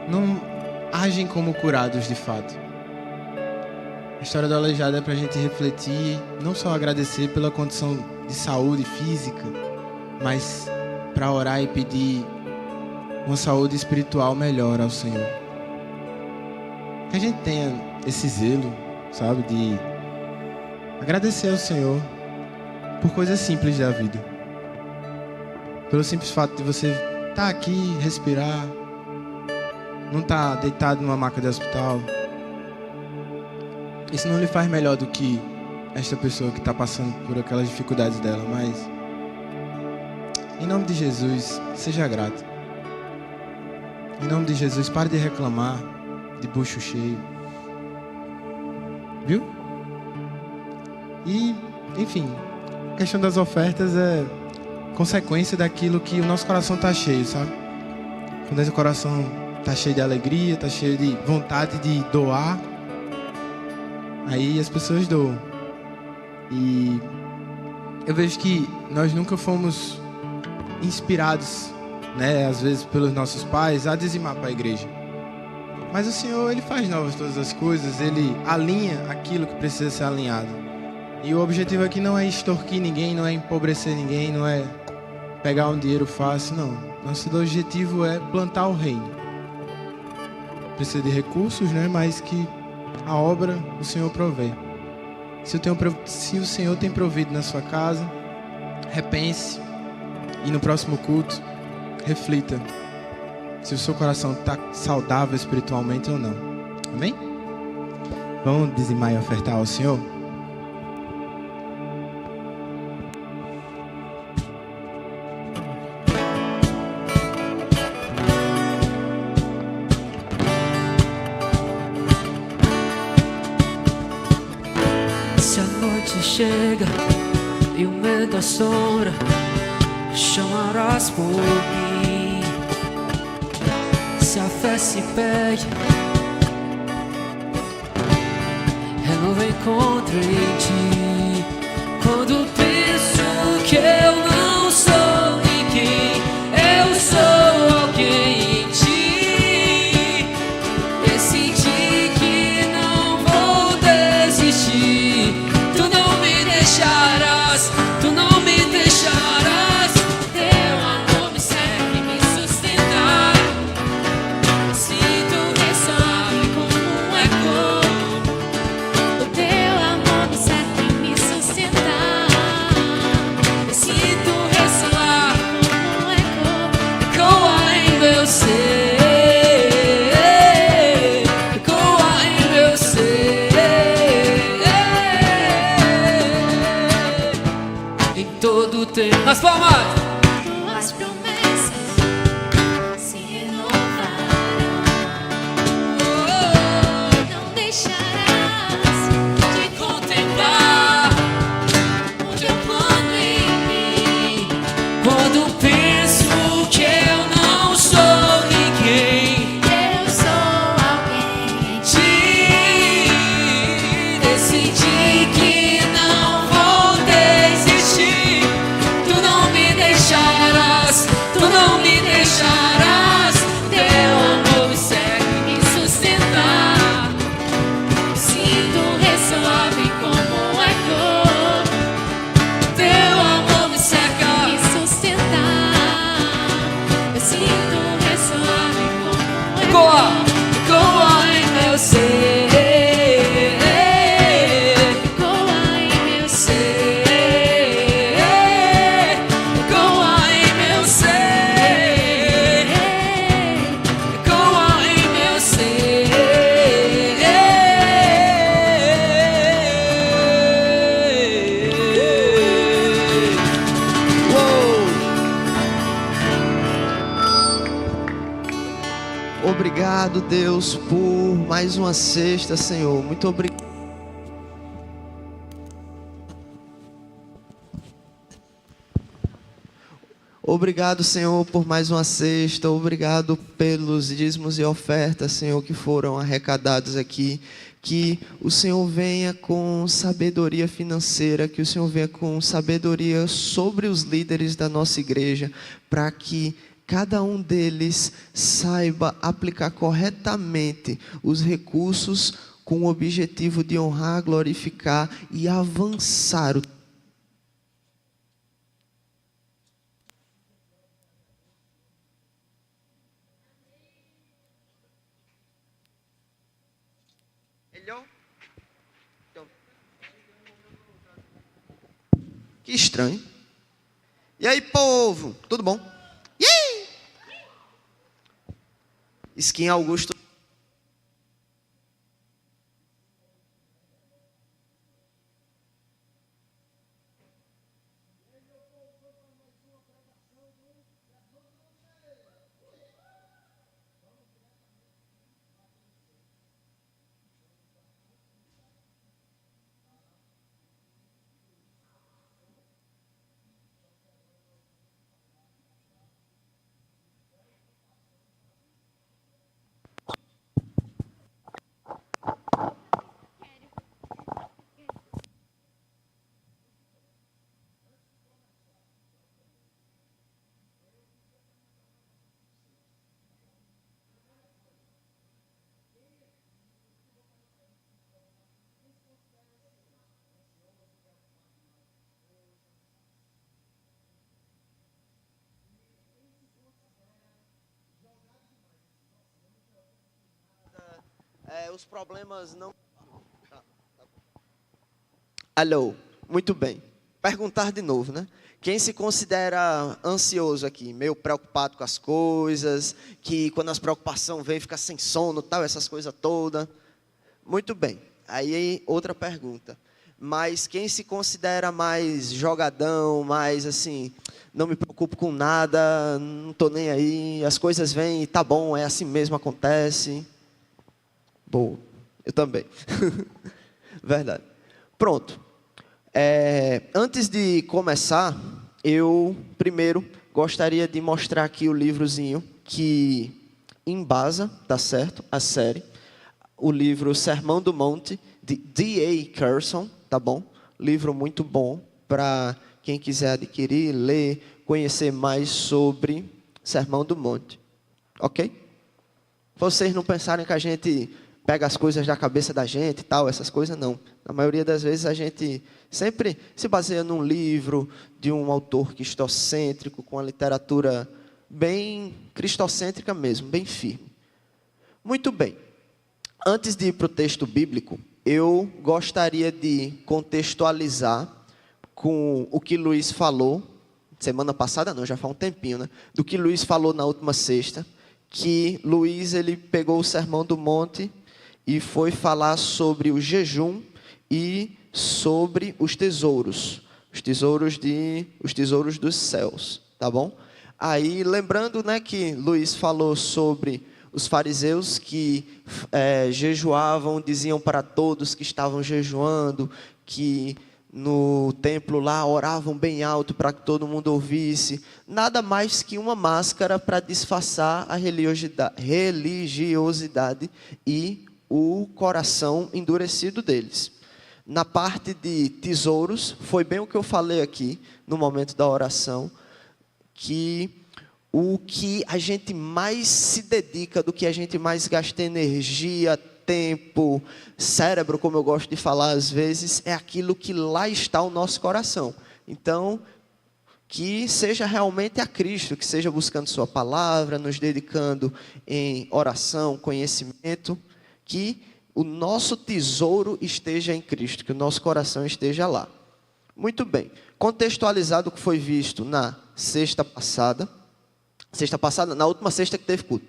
não agem como curados de fato. A história do aleijado é para a gente refletir, não só agradecer pela condição de saúde física, mas para orar e pedir uma saúde espiritual melhor ao Senhor. Que a gente tenha esse zelo, sabe, de agradecer ao Senhor por coisas simples da vida. Pelo simples fato de você estar aqui, respirar, não estar deitado numa maca de hospital. Isso não lhe faz melhor do que esta pessoa que está passando por aquelas dificuldades dela, mas em nome de Jesus, seja grato. Em nome de Jesus, pare de reclamar de bucho cheio. Viu? E, enfim, a questão das ofertas é consequência daquilo que o nosso coração está cheio, sabe? Quando esse coração está cheio de alegria, está cheio de vontade de doar, aí as pessoas doam. E eu vejo que nós nunca fomos inspirados, né, às vezes pelos nossos pais, a dizimar para a igreja. Mas o Senhor, Ele faz novas todas as coisas, Ele alinha aquilo que precisa ser alinhado. E o objetivo aqui não é extorquir ninguém, não é empobrecer ninguém, não é pegar um dinheiro fácil, não. Nosso objetivo é plantar o reino. Precisa de recursos, né, mas que a obra o Senhor provê. Se o Senhor tem provido na sua casa, repense. E no próximo culto, reflita se o seu coração está saudável espiritualmente ou não. Amém? Vamos dizimar e ofertar ao Senhor? Se a noite chega e o medo assombra, chamarás por mim. Se a fé se perde, renovo encontro em ti. Quando penso que eu não sou ninguém, eu sou alguém em ti. Decidi que não vou desistir. Tu não me deixarás, tu não me deixarás. Teu amor me serve, me sustenta. Sinto ressoar como um eco. O teu amor me serve, me sustentar. Eu sinto ressoar como um eco. Ecoa em meu ser. Ecoa em meu ser. Em todo o tempo. Nas palmas. Tuas promessas se renovarão. Não deixarás De contemplar o teu plano em mim. Quando penso que eu não sou ninguém, eu sou alguém. te decidi que não vou desistir. Tu não me deixarás, tu não me deixarás. Teu amor me segue, me sustentar. Sinto ressoar bem como um eco. Teu amor me cerca, Me sustentar. Eu sinto ressoar bem como um eco. ecoa, ecoa em meu ser. Ecoa em meu ser. Ecoa em meu ser. Ecoa em meu ser. Obrigado, Deus, por mais uma sexta, Senhor. Muito obrigado. Obrigado, Senhor, por mais uma sexta. Obrigado pelos dízimos e ofertas, Senhor, que foram arrecadados aqui. Que o Senhor venha com sabedoria financeira, que o Senhor venha com sabedoria sobre os líderes da nossa igreja, para que cada um deles saiba aplicar corretamente os recursos com o objetivo de honrar, glorificar e avançar o Que estranho. E aí, povo? Tudo bom? Yay! Skin Augusto. Os problemas não... Alô, muito bem. Perguntar de novo, né? Quem se considera ansioso aqui, meio preocupado com as coisas, que quando as preocupações vêm fica sem sono, tal, essas coisas todas. Muito bem. Aí outra pergunta. Mas quem se considera mais jogadão, mais assim, não me preocupo com nada, não estou nem aí, as coisas vêm e tá bom, é assim mesmo, acontece. Boa, eu também. Verdade. Pronto. Antes de começar, eu primeiro gostaria de mostrar aqui o livrozinho que embasa, tá certo, a série. O livro Sermão do Monte, de D.A. Carson, tá bom? Livro muito bom para quem quiser adquirir, ler, conhecer mais sobre Sermão do Monte. Ok? Vocês não pensarem que a gente pega as coisas da cabeça da gente e tal, essas coisas não. Na maioria das vezes a gente sempre se baseia num livro de um autor cristocêntrico, com a literatura bem cristocêntrica mesmo, bem firme. Muito bem. Antes de ir para o texto bíblico, eu gostaria de contextualizar com o que Luiz falou, semana passada não, já faz um tempinho, né? Do que Luiz falou na última sexta, que Luiz ele pegou o Sermão do Monte e foi falar sobre o jejum e sobre os tesouros dos céus, tá bom? Aí, lembrando, né, que Luiz falou sobre os fariseus que jejuavam, diziam para todos que estavam jejuando, que no templo lá oravam bem alto para que todo mundo ouvisse. Nada mais que uma máscara para disfarçar a religiosidade e o coração endurecido deles. Na parte de tesouros, foi bem o que eu falei aqui no momento da oração, que o que a gente mais se dedica, do que a gente mais gasta energia, tempo, cérebro, como eu gosto de falar às vezes, é aquilo que lá está o nosso coração. Então, que seja realmente a Cristo, que seja buscando sua palavra, nos dedicando em oração, conhecimento, que o nosso tesouro esteja em Cristo, que o nosso coração esteja lá. Muito bem. Contextualizado o que foi visto na na última sexta que teve culto.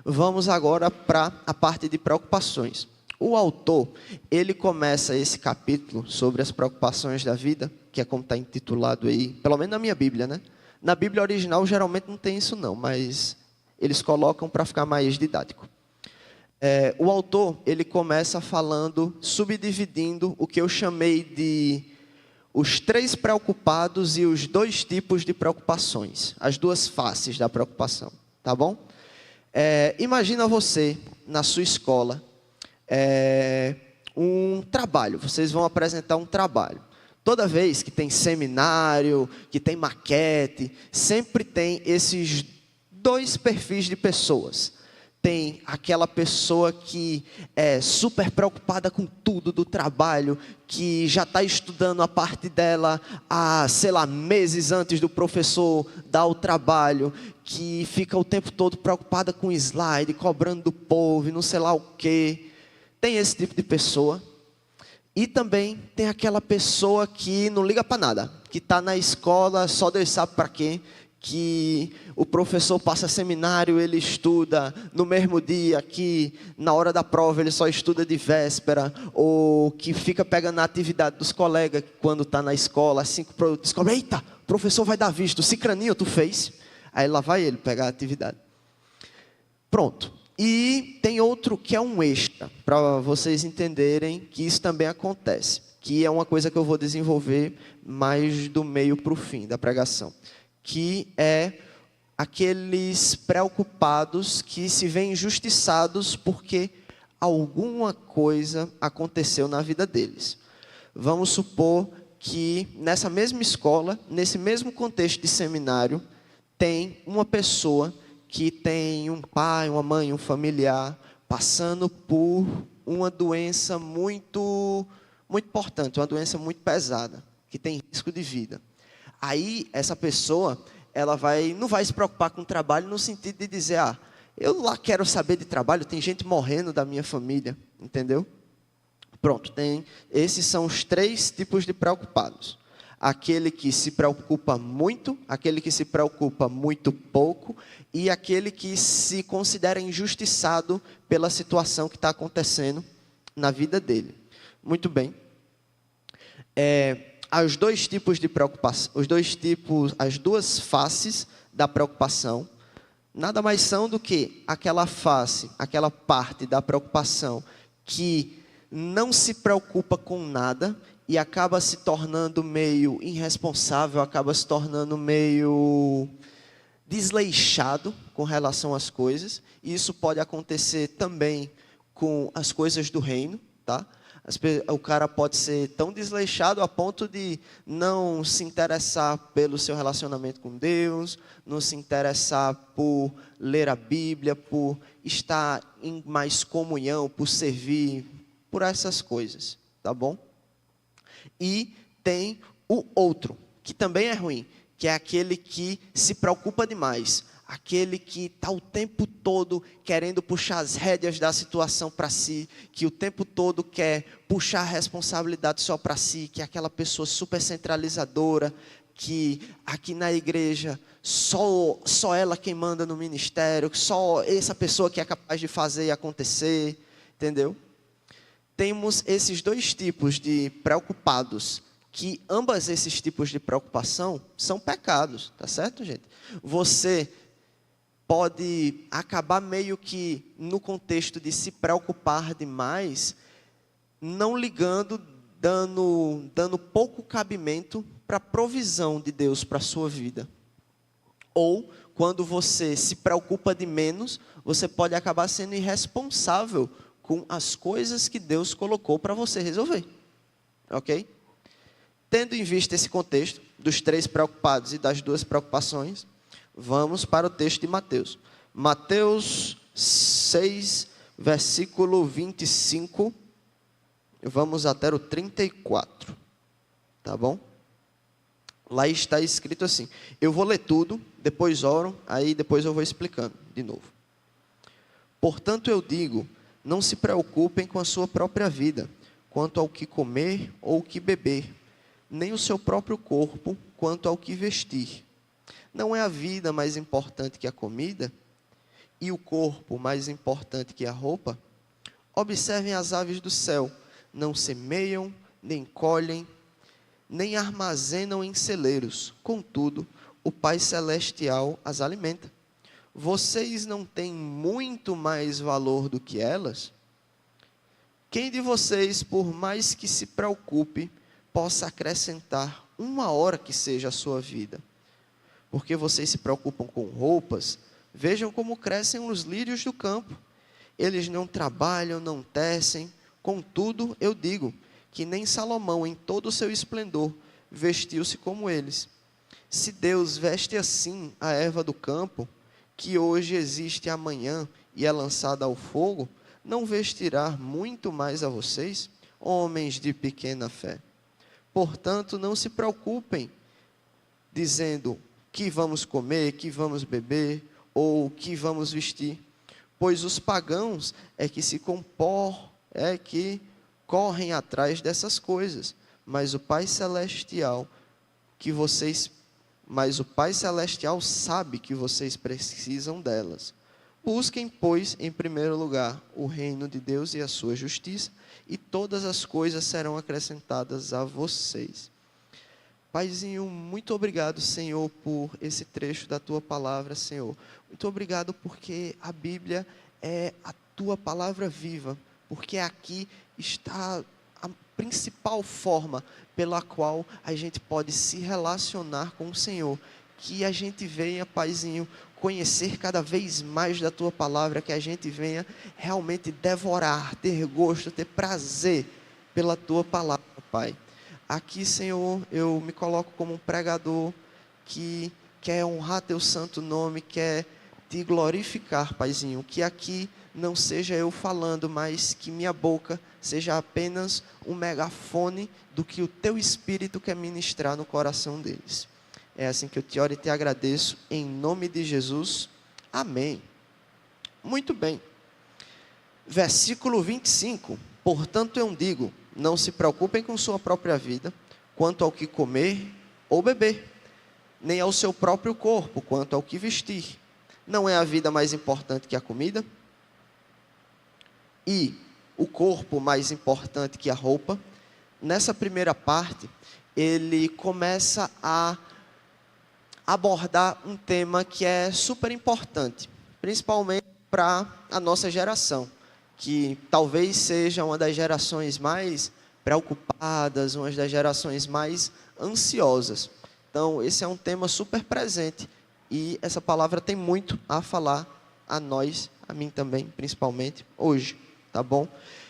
Vamos agora para a parte de preocupações. O autor, ele começa esse capítulo sobre as preocupações da vida, que é como está intitulado aí, pelo menos na minha Bíblia, né? Na Bíblia original geralmente não tem isso não, mas eles colocam para ficar mais didático. O autor, ele começa falando, subdividindo o que eu chamei de os 3 preocupados e os 2 tipos de preocupações, as 2 faces da preocupação, tá bom? Imagina você, na sua escola, um trabalho, vocês vão apresentar um trabalho. Toda vez que tem seminário, que tem maquete, sempre tem esses 2 perfis de pessoas. Tem aquela pessoa que é super preocupada com tudo do trabalho, que já está estudando a parte dela há, sei lá, meses antes do professor dar o trabalho, que fica o tempo todo preocupada com slide, cobrando do povo e não sei lá o quê. Tem esse tipo de pessoa. E também tem aquela pessoa que não liga para nada, que está na escola, só Deus sabe para quê, que o professor passa seminário, ele estuda no mesmo dia, que na hora da prova ele só estuda de véspera, ou que fica pegando a atividade dos colegas quando está na escola, assim que descobre, eita, o professor vai dar visto, cicraninho tu fez? Aí lá vai ele pegar a atividade. Pronto. E tem outro que é um extra, para vocês entenderem que isso também acontece, que é uma coisa que eu vou desenvolver mais do meio para o fim da pregação, que é aqueles preocupados que se veem injustiçados porque alguma coisa aconteceu na vida deles. Vamos supor que nessa mesma escola, nesse mesmo contexto de seminário, tem uma pessoa que tem um pai, uma mãe, um familiar passando por uma doença muito importante, uma doença muito pesada, que tem risco de vida. Aí, essa pessoa, ela não vai se preocupar com o trabalho no sentido de dizer, eu lá quero saber de trabalho, tem gente morrendo da minha família, entendeu? Pronto, esses são os 3 tipos de preocupados. Aquele que se preocupa muito, aquele que se preocupa muito pouco e aquele que se considera injustiçado pela situação que está acontecendo na vida dele. Muito bem. Os 2 tipos de preocupação, as 2 faces da preocupação, nada mais são do que aquela face, aquela parte da preocupação que não se preocupa com nada e acaba se tornando meio irresponsável, acaba se tornando meio desleixado com relação às coisas. E isso pode acontecer também com as coisas do reino, tá? O cara pode ser tão desleixado a ponto de não se interessar pelo seu relacionamento com Deus, não se interessar por ler a Bíblia, por estar em mais comunhão, por servir, por essas coisas, tá bom? E tem o outro, que também é ruim, que é aquele que se preocupa demais, aquele que está o tempo todo querendo puxar as rédeas da situação para si, que o tempo todo quer puxar a responsabilidade só para si, que é aquela pessoa super centralizadora, que aqui na igreja só ela quem manda no ministério, só essa pessoa que é capaz de fazer e acontecer, entendeu? Temos esses 2 tipos de preocupados, que ambos esses tipos de preocupação são pecados, tá certo, gente? Você pode acabar meio que no contexto de se preocupar demais, não ligando, dando pouco cabimento para a provisão de Deus para a sua vida. Ou, quando você se preocupa de menos, você pode acabar sendo irresponsável com as coisas que Deus colocou para você resolver. Ok? Tendo em vista esse contexto, dos 3 preocupados e das 2 preocupações, vamos para o texto de Mateus. Mateus 6, versículo 25, vamos até o 34, tá bom? Lá está escrito assim, eu vou ler tudo, depois oram, aí depois eu vou explicando de novo. Portanto eu digo, não se preocupem com a sua própria vida, quanto ao que comer ou o que beber, nem o seu próprio corpo, quanto ao que vestir. Não é a vida mais importante que a comida? E o corpo mais importante que a roupa? Observem as aves do céu, não semeiam, nem colhem, nem armazenam em celeiros. Contudo, o Pai Celestial as alimenta. Vocês não têm muito mais valor do que elas? Quem de vocês, por mais que se preocupe, possa acrescentar 1 hora que seja a sua vida? Porque vocês se preocupam com roupas, vejam como crescem os lírios do campo. Eles não trabalham, não tecem. Contudo, eu digo que nem Salomão, em todo o seu esplendor, vestiu-se como eles. Se Deus veste assim a erva do campo, que hoje existe amanhã e é lançada ao fogo, não vestirá muito mais a vocês, homens de pequena fé? Portanto, não se preocupem, dizendo que vamos comer, que vamos beber, ou que vamos vestir, pois os pagãos que correm atrás dessas coisas, mas o Pai Celestial sabe que vocês precisam delas. Busquem, pois, em primeiro lugar o reino de Deus e a sua justiça, e todas as coisas serão acrescentadas a vocês. Paizinho, muito obrigado, Senhor, por esse trecho da Tua palavra, Senhor. Muito obrigado porque a Bíblia é a Tua palavra viva, porque aqui está a principal forma pela qual a gente pode se relacionar com o Senhor. Que a gente venha, Paizinho, conhecer cada vez mais da Tua palavra, que a gente venha realmente devorar, ter gosto, ter prazer pela Tua palavra, Pai. Aqui, Senhor, eu me coloco como um pregador que quer honrar Teu santo nome, quer Te glorificar, Paizinho. Que aqui não seja eu falando, mas que minha boca seja apenas um megafone do que o Teu Espírito quer ministrar no coração deles. É assim que eu te oro e te agradeço, em nome de Jesus. Amém. Muito bem. Versículo 25. Portanto, eu digo, não se preocupem com sua própria vida, quanto ao que comer ou beber, nem ao seu próprio corpo, quanto ao que vestir. Não é a vida mais importante que a comida? E o corpo mais importante que a roupa? Nessa primeira parte, ele começa a abordar um tema que é super importante, principalmente para a nossa geração, que talvez seja uma das gerações mais preocupadas, uma das gerações mais ansiosas. Então, esse é um tema super presente e essa palavra tem muito a falar a nós, a mim também, principalmente hoje, tá bom?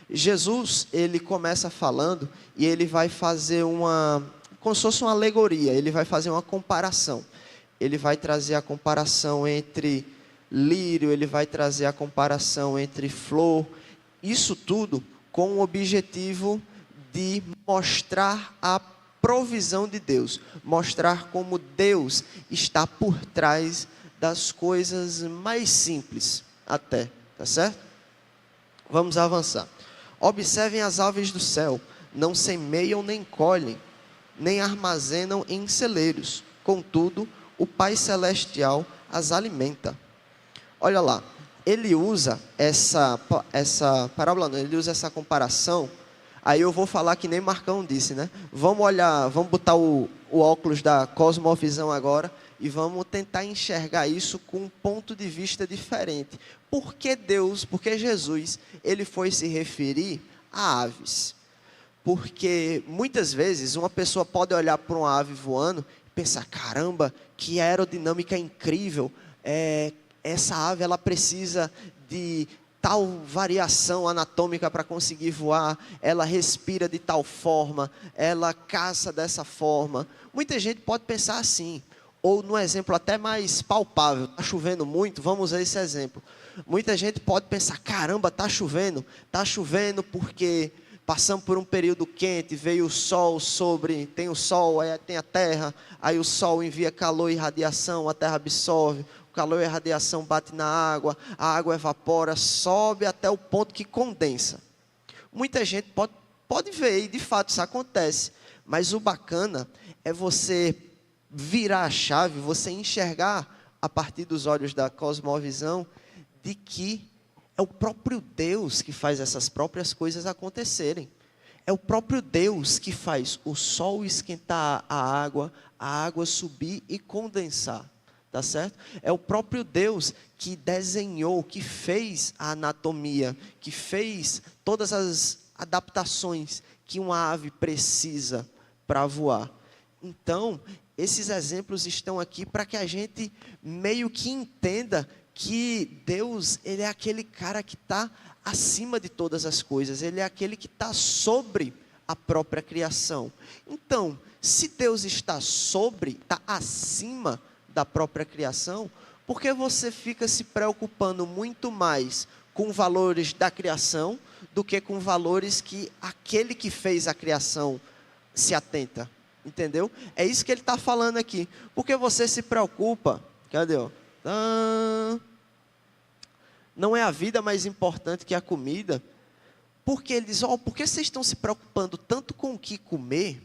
Jesus, ele começa falando e ele vai fazer como se fosse uma alegoria, ele vai fazer uma comparação. Ele vai trazer a comparação entre lírio, ele vai trazer a comparação entre flor, isso tudo com o objetivo de mostrar a provisão de Deus, mostrar como Deus está por trás das coisas mais simples até, tá certo? Vamos avançar. Observem as aves do céu, não semeiam nem colhem, nem armazenam em celeiros, contudo, o Pai Celestial as alimenta. Olha lá, ele usa essa parábola, não, ele usa essa comparação. Aí eu vou falar que nem Marcão disse, né? Vamos olhar, vamos botar o óculos da cosmovisão agora e vamos tentar enxergar isso com um ponto de vista diferente. Por que Jesus, ele foi se referir a aves? Porque muitas vezes uma pessoa pode olhar para uma ave voando e pensar, caramba, que aerodinâmica incrível, essa ave ela precisa de tal variação anatômica para conseguir voar, ela respira de tal forma, ela caça dessa forma. Muita gente pode pensar assim, ou num exemplo até mais palpável, está chovendo muito, vamos usar esse exemplo. Muita gente pode pensar, caramba, está chovendo porque passamos por um período quente, veio o sol tem o sol, aí tem a terra, aí o sol envia calor e radiação, a terra absorve, o calor e a radiação bate na água, a água evapora, sobe até o ponto que condensa. Muita gente pode ver, e de fato isso acontece, mas o bacana é você virar a chave, você enxergar a partir dos olhos da cosmovisão, de que é o próprio Deus que faz essas próprias coisas acontecerem. É o próprio Deus que faz o sol esquentar a água subir e condensar. Tá certo? É o próprio Deus que desenhou, que fez a anatomia, que fez todas as adaptações que uma ave precisa para voar. Então, esses exemplos estão aqui para que a gente meio que entenda que Deus, ele é aquele cara que está acima de todas as coisas, ele é aquele que está sobre a própria criação. Então, se Deus está acima da própria criação, por que você fica se preocupando muito mais com valores da criação do que com valores que aquele que fez a criação se atenta? Entendeu? É isso que ele está falando aqui. Porque você se preocupa, cadê? Não é a vida mais importante que a comida. Porque ele diz, por que vocês estão se preocupando tanto com o que comer,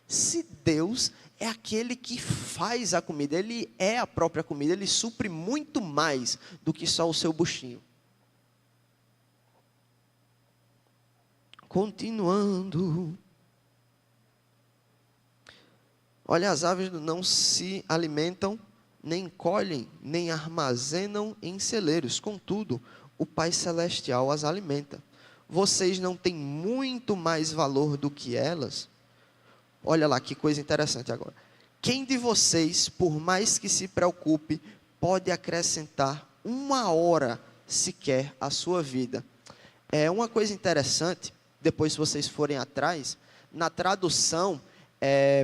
se Deus é aquele que faz a comida, ele é a própria comida, ele supre muito mais do que só o seu buchinho. Continuando. Olha, as aves não se alimentam, nem colhem, nem armazenam em celeiros. Contudo, o Pai Celestial as alimenta. Vocês não têm muito mais valor do que elas? Olha lá, que coisa interessante agora. Quem de vocês, por mais que se preocupe, pode acrescentar 1 hora sequer à sua vida? É uma coisa interessante, depois se vocês forem atrás, na tradução,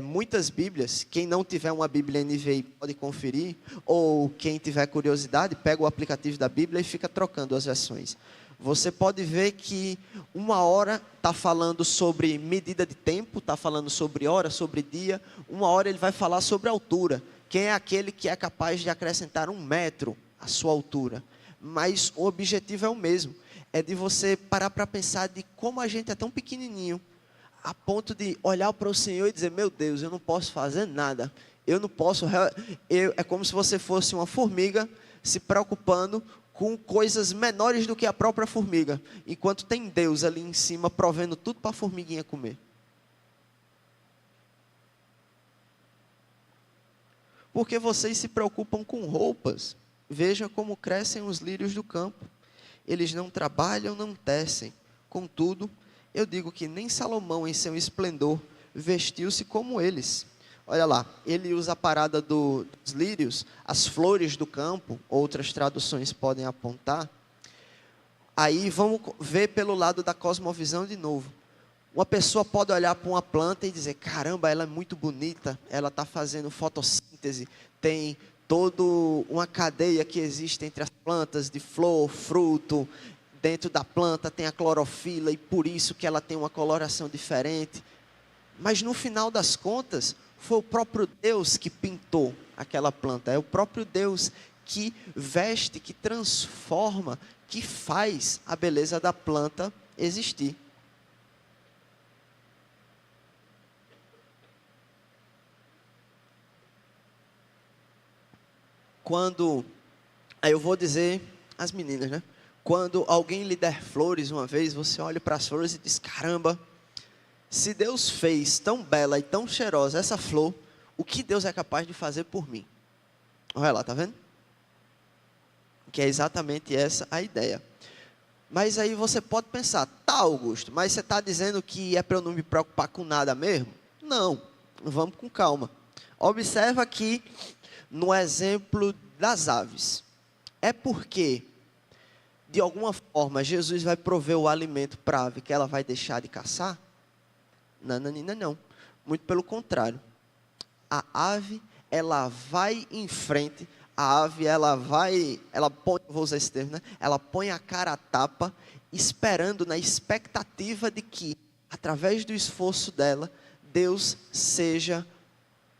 muitas Bíblias, quem não tiver uma Bíblia NVI pode conferir, ou quem tiver curiosidade, pega o aplicativo da Bíblia e fica trocando as versões. Você pode ver que 1 hora está falando sobre medida de tempo, está falando sobre hora, sobre dia. 1 hora ele vai falar sobre altura. Quem é aquele que é capaz de acrescentar 1 metro à sua altura? Mas o objetivo é o mesmo. é de você parar para pensar de como a gente é tão pequenininho, a ponto de olhar para o Senhor e dizer, meu Deus, eu não posso fazer nada. Eu não posso... é como se você fosse uma formiga se preocupando com coisas menores do que a própria formiga, enquanto tem Deus ali em cima provendo tudo para a formiguinha comer. Porque vocês se preocupam com roupas. Veja como crescem os lírios do campo. Eles não trabalham, não tecem. Contudo, eu digo que nem Salomão, em seu esplendor, vestiu-se como eles. Olha lá, ele usa a parada dos lírios, as flores do campo, outras traduções podem apontar. Aí vamos ver pelo lado da cosmovisão de novo. Uma pessoa pode olhar para uma planta e dizer, caramba, ela é muito bonita, ela está fazendo fotossíntese, tem toda uma cadeia que existe entre as plantas, de flor, fruto. Dentro da planta tem a clorofila e por isso que ela tem uma coloração diferente. Mas no final das contas, foi o próprio Deus que pintou aquela planta. É o próprio Deus que veste, que transforma, que faz a beleza da planta existir. Aí eu vou dizer às meninas, né? Quando alguém lhe der flores uma vez, você olha para as flores e diz, caramba, se Deus fez tão bela e tão cheirosa essa flor, o que Deus é capaz de fazer por mim? Olha lá, tá vendo? Que é exatamente essa a ideia. Mas aí você pode pensar, tá, Augusto, mas você está dizendo que é para eu não me preocupar com nada mesmo? Não, vamos com calma. Observa aqui no exemplo das aves. É porque, de alguma forma, Jesus vai prover o alimento para a ave que ela vai deixar de caçar? Não. Muito pelo contrário. A ave, ela vai em frente. A ave, ela põe, vou usar esse termo, né? Ela põe a cara a tapa, esperando, na expectativa de que, através do esforço dela, Deus seja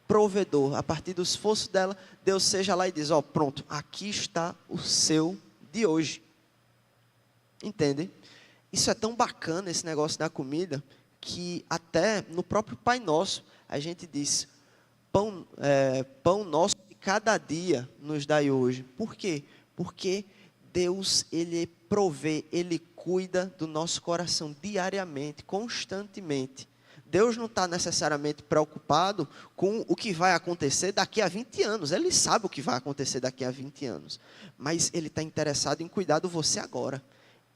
provedor. A partir do esforço dela, Deus seja lá e diz, ó, pronto, aqui está o seu de hoje. Entendem? Isso é tão bacana, esse negócio da comida, que até no próprio Pai Nosso, a gente diz, pão nosso de cada dia nos dai hoje. Por quê? Porque Deus, Ele provê, Ele cuida do nosso coração diariamente, constantemente. Deus não está necessariamente preocupado com o que vai acontecer daqui a 20 anos. Ele sabe o que vai acontecer daqui a 20 anos. Mas Ele está interessado em cuidar de você agora.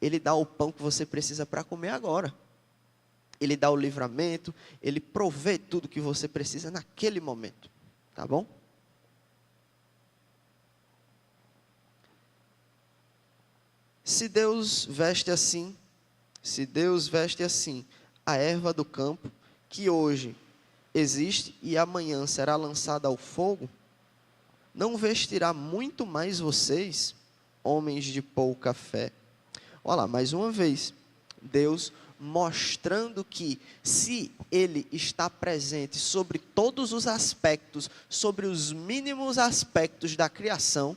Ele dá o pão que você precisa para comer agora. Ele dá o livramento, Ele provê tudo que você precisa naquele momento. Tá bom? Se Deus veste assim a erva do campo, que hoje existe e amanhã será lançada ao fogo, não vestirá muito mais vocês, homens de pouca fé. Olha lá, mais uma vez, Deus mostrando que se Ele está presente sobre todos os aspectos, sobre os mínimos aspectos da criação,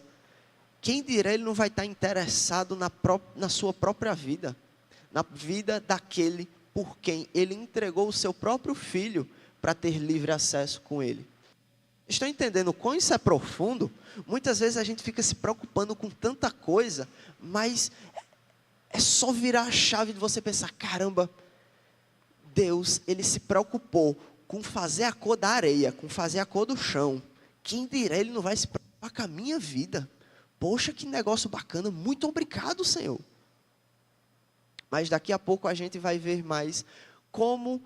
quem dirá Ele não vai estar interessado na sua própria vida, na vida daquele por quem Ele entregou o seu próprio Filho para ter livre acesso com Ele. Estão entendendo o quão isso é profundo? Muitas vezes a gente fica se preocupando com tanta coisa, mas é só virar a chave de você pensar, caramba, Deus, Ele se preocupou com fazer a cor da areia, com fazer a cor do chão. Quem dirá Ele não vai se preocupar com a minha vida? Poxa, que negócio bacana, muito obrigado, Senhor. Mas daqui a pouco a gente vai ver mais como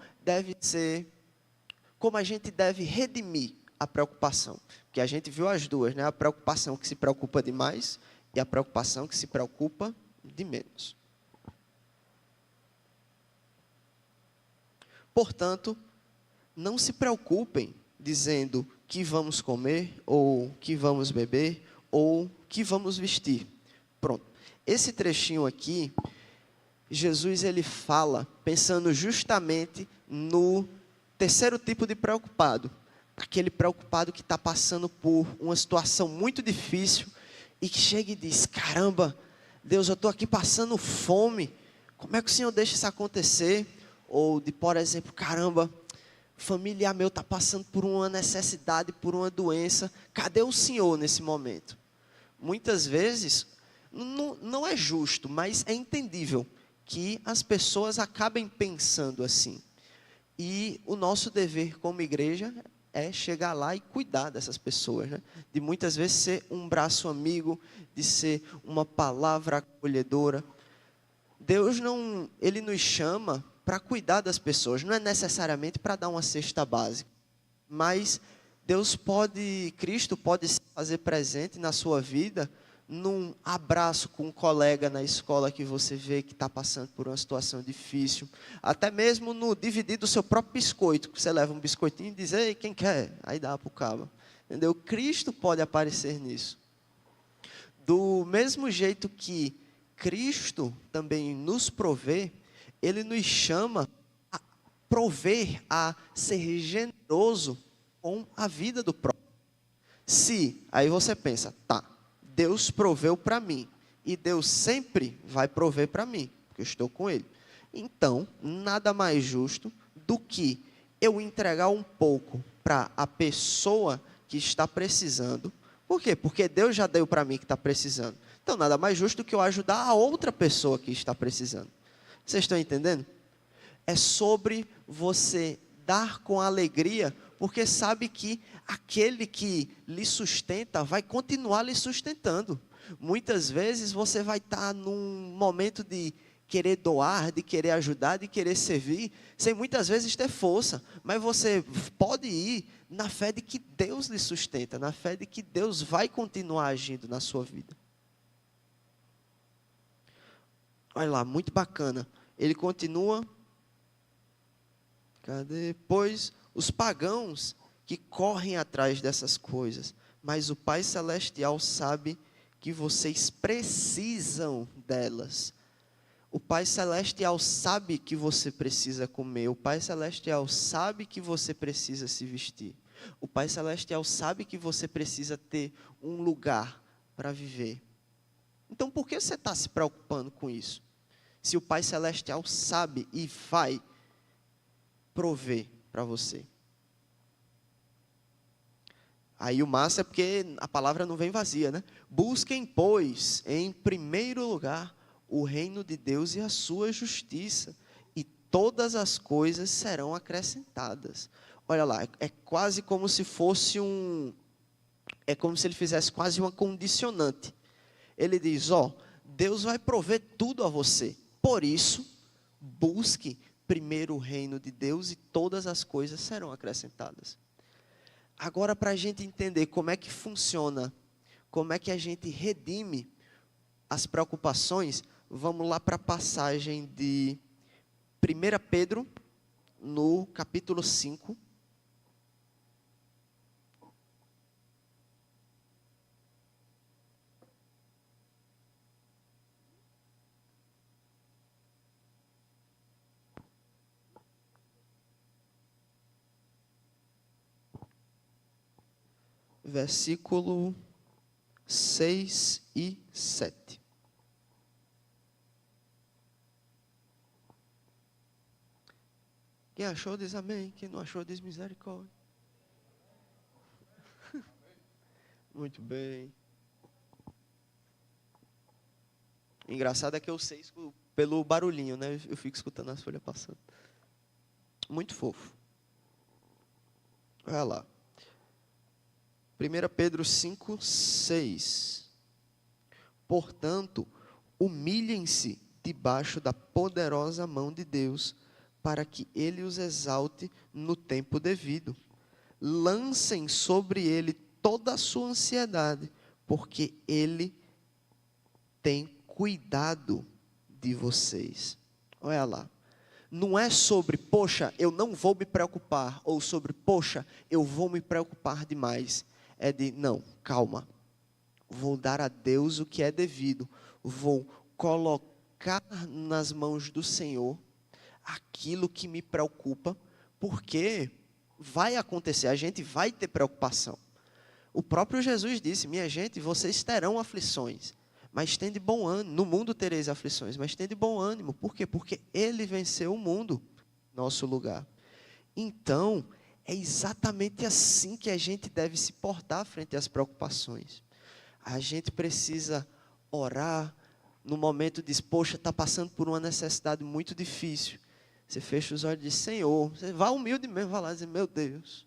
a gente deve redimir a preocupação. Porque a gente viu as duas, né? A preocupação que se preocupa demais e a preocupação que se preocupa de menos. Portanto, não se preocupem dizendo que vamos comer, ou que vamos beber, ou que vamos vestir. Pronto. Esse trechinho aqui, Jesus ele fala pensando justamente no terceiro tipo de preocupado. Aquele preocupado que está passando por uma situação muito difícil e que chega e diz, caramba, Deus, eu estou aqui passando fome. Como é que o Senhor deixa isso acontecer? Ou de, por exemplo, caramba, familiar meu está passando por uma necessidade, por uma doença. Cadê o Senhor nesse momento? Muitas vezes, não é justo, mas é entendível que as pessoas acabem pensando assim. E o nosso dever como igreja é chegar lá e cuidar dessas pessoas, né? De muitas vezes ser um braço amigo, de ser uma palavra acolhedora. Deus Ele nos chama para cuidar das pessoas, não é necessariamente para dar uma cesta básica, mas Cristo pode se fazer presente na sua vida, num abraço com um colega na escola que você vê que está passando por uma situação difícil, até mesmo no dividir do seu próprio biscoito, que você leva um biscoitinho e diz, ei, quem quer? Aí dá para o cabo, entendeu? Cristo pode aparecer nisso. Do mesmo jeito que Cristo também nos provê, Ele nos chama a prover, a ser generoso com a vida do próximo. Aí você pensa, tá, Deus proveu para mim, e Deus sempre vai prover para mim, porque eu estou com Ele. Então, nada mais justo do que eu entregar um pouco para a pessoa que está precisando. Por quê? Porque Deus já deu para mim que está precisando. Então, nada mais justo do que eu ajudar a outra pessoa que está precisando. Vocês estão entendendo? É sobre você dar com alegria, porque sabe que aquele que lhe sustenta vai continuar lhe sustentando. Muitas vezes você vai estar num momento de querer doar, de querer ajudar, de querer servir, sem muitas vezes ter força, mas você pode ir na fé de que Deus lhe sustenta, na fé de que Deus vai continuar agindo na sua vida. Olha lá, muito bacana. Ele continua. Cadê? Pois os pagãos que correm atrás dessas coisas, mas o Pai Celestial sabe que vocês precisam delas. O Pai Celestial sabe que você precisa comer. O Pai Celestial sabe que você precisa se vestir. O Pai Celestial sabe que você precisa ter um lugar para viver. Então, por que você está se preocupando com isso? Se o Pai Celestial sabe e vai prover para você. Aí o massa é porque a palavra não vem vazia, né? Busquem, pois, em primeiro lugar, o reino de Deus e a sua justiça, e todas as coisas serão acrescentadas. Olha lá, é quase como se fosse é como se ele fizesse quase uma condicionante. Ele diz, Deus vai prover tudo a você. Por isso, busque primeiro o reino de Deus e todas as coisas serão acrescentadas. Agora, para a gente entender como é que funciona, como é que a gente redime as preocupações, vamos lá para a passagem de 1 Pedro, no capítulo 5. Versículo 6 e 7. Quem achou diz amém, quem não achou diz misericórdia. Muito bem. Engraçado é que eu sei pelo barulhinho, né? Eu fico escutando as folhas passando. Muito fofo. Olha lá. 1 Pedro 5, 6. Portanto, humilhem-se debaixo da poderosa mão de Deus, para que Ele os exalte no tempo devido. Lancem sobre Ele toda a sua ansiedade, porque Ele tem cuidado de vocês. Olha lá. Não é sobre, poxa, eu não vou me preocupar, ou sobre, poxa, eu vou me preocupar demais. É de, não, calma, vou dar a Deus o que é devido, vou colocar nas mãos do Senhor aquilo que me preocupa, porque vai acontecer, a gente vai ter preocupação. O próprio Jesus disse, minha gente, vocês terão aflições, Mas tende bom ânimo. No mundo tereis aflições, mas tende bom ânimo. Por quê? Porque ele venceu o mundo, nosso lugar. Então, é exatamente assim que a gente deve se portar frente às preocupações. A gente precisa orar no momento de, poxa, está passando por uma necessidade muito difícil. Você fecha os olhos e diz, Senhor, você vai humilde mesmo, vai lá e diz, meu Deus,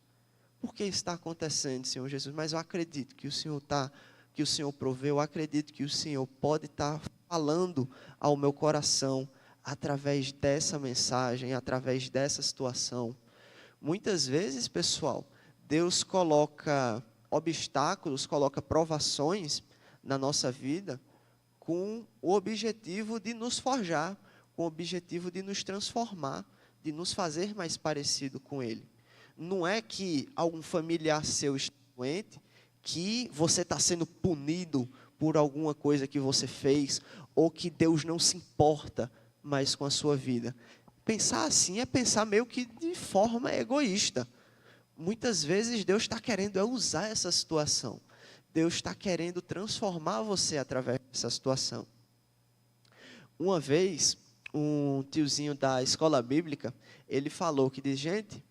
por que isso está acontecendo, Senhor Jesus? Mas eu acredito que o Senhor proveu, eu acredito que o Senhor pode estar falando ao meu coração através dessa mensagem, através dessa situação. Muitas vezes, pessoal, Deus coloca obstáculos, coloca provações na nossa vida com o objetivo de nos forjar, com o objetivo de nos transformar, de nos fazer mais parecido com Ele. Não é que algum familiar seu está doente, que você está sendo punido por alguma coisa que você fez, ou que Deus não se importa mais com a sua vida. Pensar assim é pensar meio que de forma egoísta. Muitas vezes Deus está querendo usar essa situação. Deus está querendo transformar você através dessa situação. Uma vez, um tiozinho da escola bíblica, ele falou que diz, gente,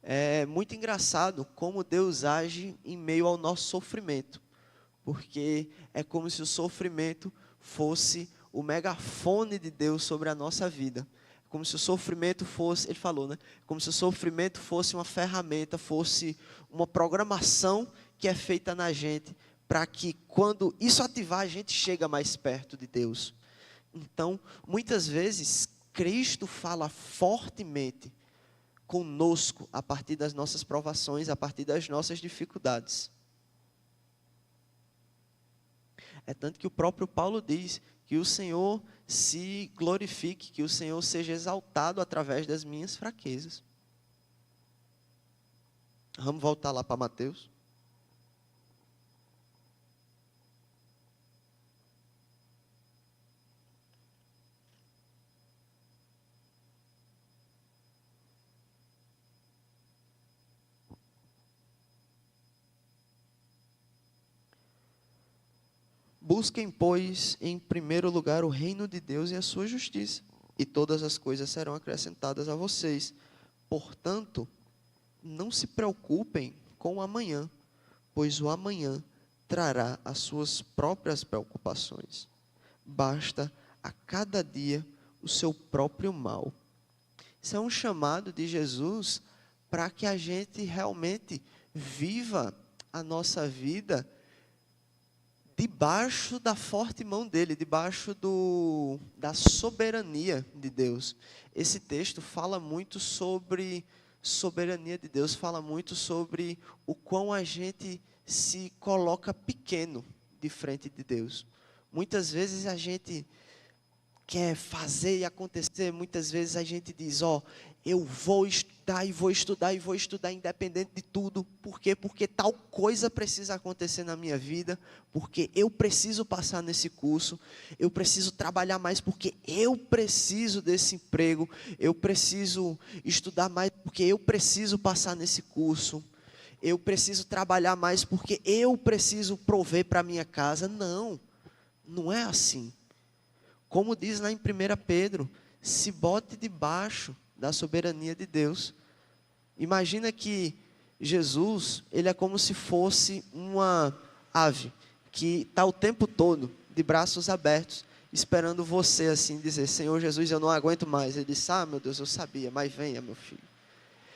é muito engraçado como Deus age em meio ao nosso sofrimento. Porque é como se o sofrimento fosse o megafone de Deus sobre a nossa vida. Como se o sofrimento fosse, ele falou, né? Como se o sofrimento fosse uma ferramenta, fosse uma programação que é feita na gente, para que quando isso ativar, a gente chega mais perto de Deus. Então, muitas vezes, Cristo fala fortemente conosco a partir das nossas provações, a partir das nossas dificuldades. É tanto que o próprio Paulo diz que o Senhor se glorifique, que o Senhor seja exaltado através das minhas fraquezas. Vamos voltar lá para Mateus. Busquem, pois, em primeiro lugar o reino de Deus e a sua justiça, e todas as coisas serão acrescentadas a vocês. Portanto, não se preocupem com o amanhã, pois o amanhã trará as suas próprias preocupações. Basta a cada dia o seu próprio mal. Isso é um chamado de Jesus para que a gente realmente viva a nossa vida debaixo da forte mão dele, debaixo da soberania de Deus. Esse texto fala muito sobre soberania de Deus, fala muito sobre o quão a gente se coloca pequeno de frente de Deus. Muitas vezes a gente quer fazer e acontecer, muitas vezes a gente diz, eu vou estudar e vou estudar e vou estudar independente de tudo. Por quê? Porque tal coisa precisa acontecer na minha vida, porque eu preciso passar nesse curso, eu preciso trabalhar mais porque eu preciso desse emprego, eu preciso estudar mais porque eu preciso passar nesse curso, eu preciso trabalhar mais porque eu preciso prover para a minha casa. Não, não é assim. Como diz lá em 1 Pedro, se bote debaixo da soberania de Deus. Imagina que Jesus, ele é como se fosse uma ave que está o tempo todo de braços abertos, esperando você assim dizer, Senhor Jesus, eu não aguento mais. Ele disse, meu Deus, eu sabia, mas venha, meu filho.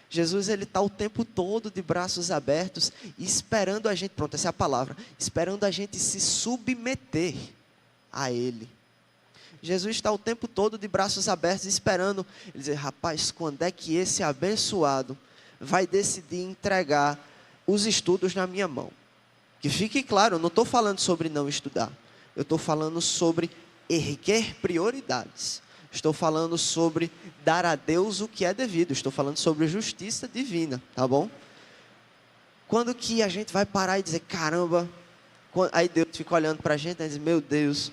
Jesus, ele está o tempo todo de braços abertos, esperando a gente, pronto, essa é a palavra, esperando a gente se submeter a ele. Jesus está o tempo todo de braços abertos, esperando, ele dizer, rapaz, quando é que esse abençoado vai decidir entregar os estudos na minha mão? Que fique claro, eu não estou falando sobre não estudar, eu estou falando sobre erguer prioridades, estou falando sobre dar a Deus o que é devido, estou falando sobre justiça divina, tá bom? Quando que a gente vai parar e dizer, caramba, aí Deus fica olhando para a gente e diz, meu Deus,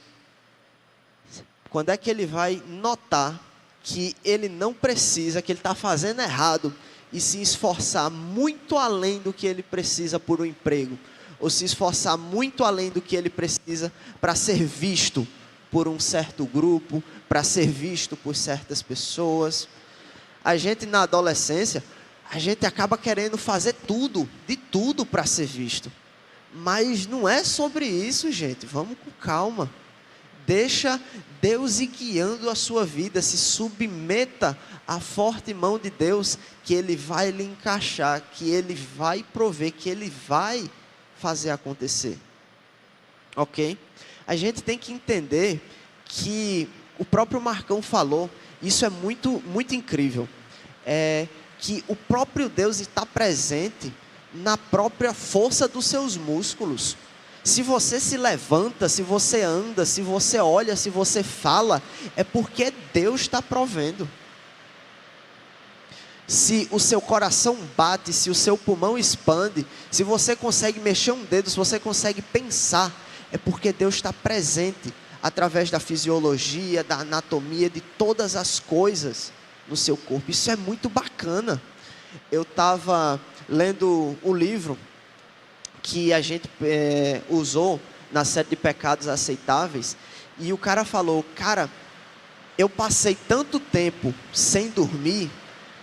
quando é que ele vai notar que ele não precisa, que ele está fazendo errado e se esforçar muito além do que ele precisa por um emprego, ou se esforçar muito além do que ele precisa para ser visto por um certo grupo, para ser visto por certas pessoas. A gente na adolescência, a gente acaba querendo fazer tudo, de tudo para ser visto. Mas não é sobre isso, gente. Vamos com calma. Deixa Deus ir guiando a sua vida. Se submeta à forte mão de Deus, que Ele vai lhe encaixar, que Ele vai prover, que Ele vai fazer acontecer. Ok? A gente tem que entender que o próprio Marcão falou, isso é muito, muito incrível, que o próprio Deus está presente na própria força dos seus músculos. Se você se levanta, se você anda, se você olha, se você fala, é porque Deus está provendo. Se o seu coração bate, se o seu pulmão expande, se você consegue mexer um dedo, se você consegue pensar, é porque Deus está presente através da fisiologia, da anatomia, de todas as coisas no seu corpo. Isso é muito bacana. Eu estava lendo um livro que a gente usou na série de Pecados Aceitáveis, e o cara falou, cara, eu passei tanto tempo sem dormir,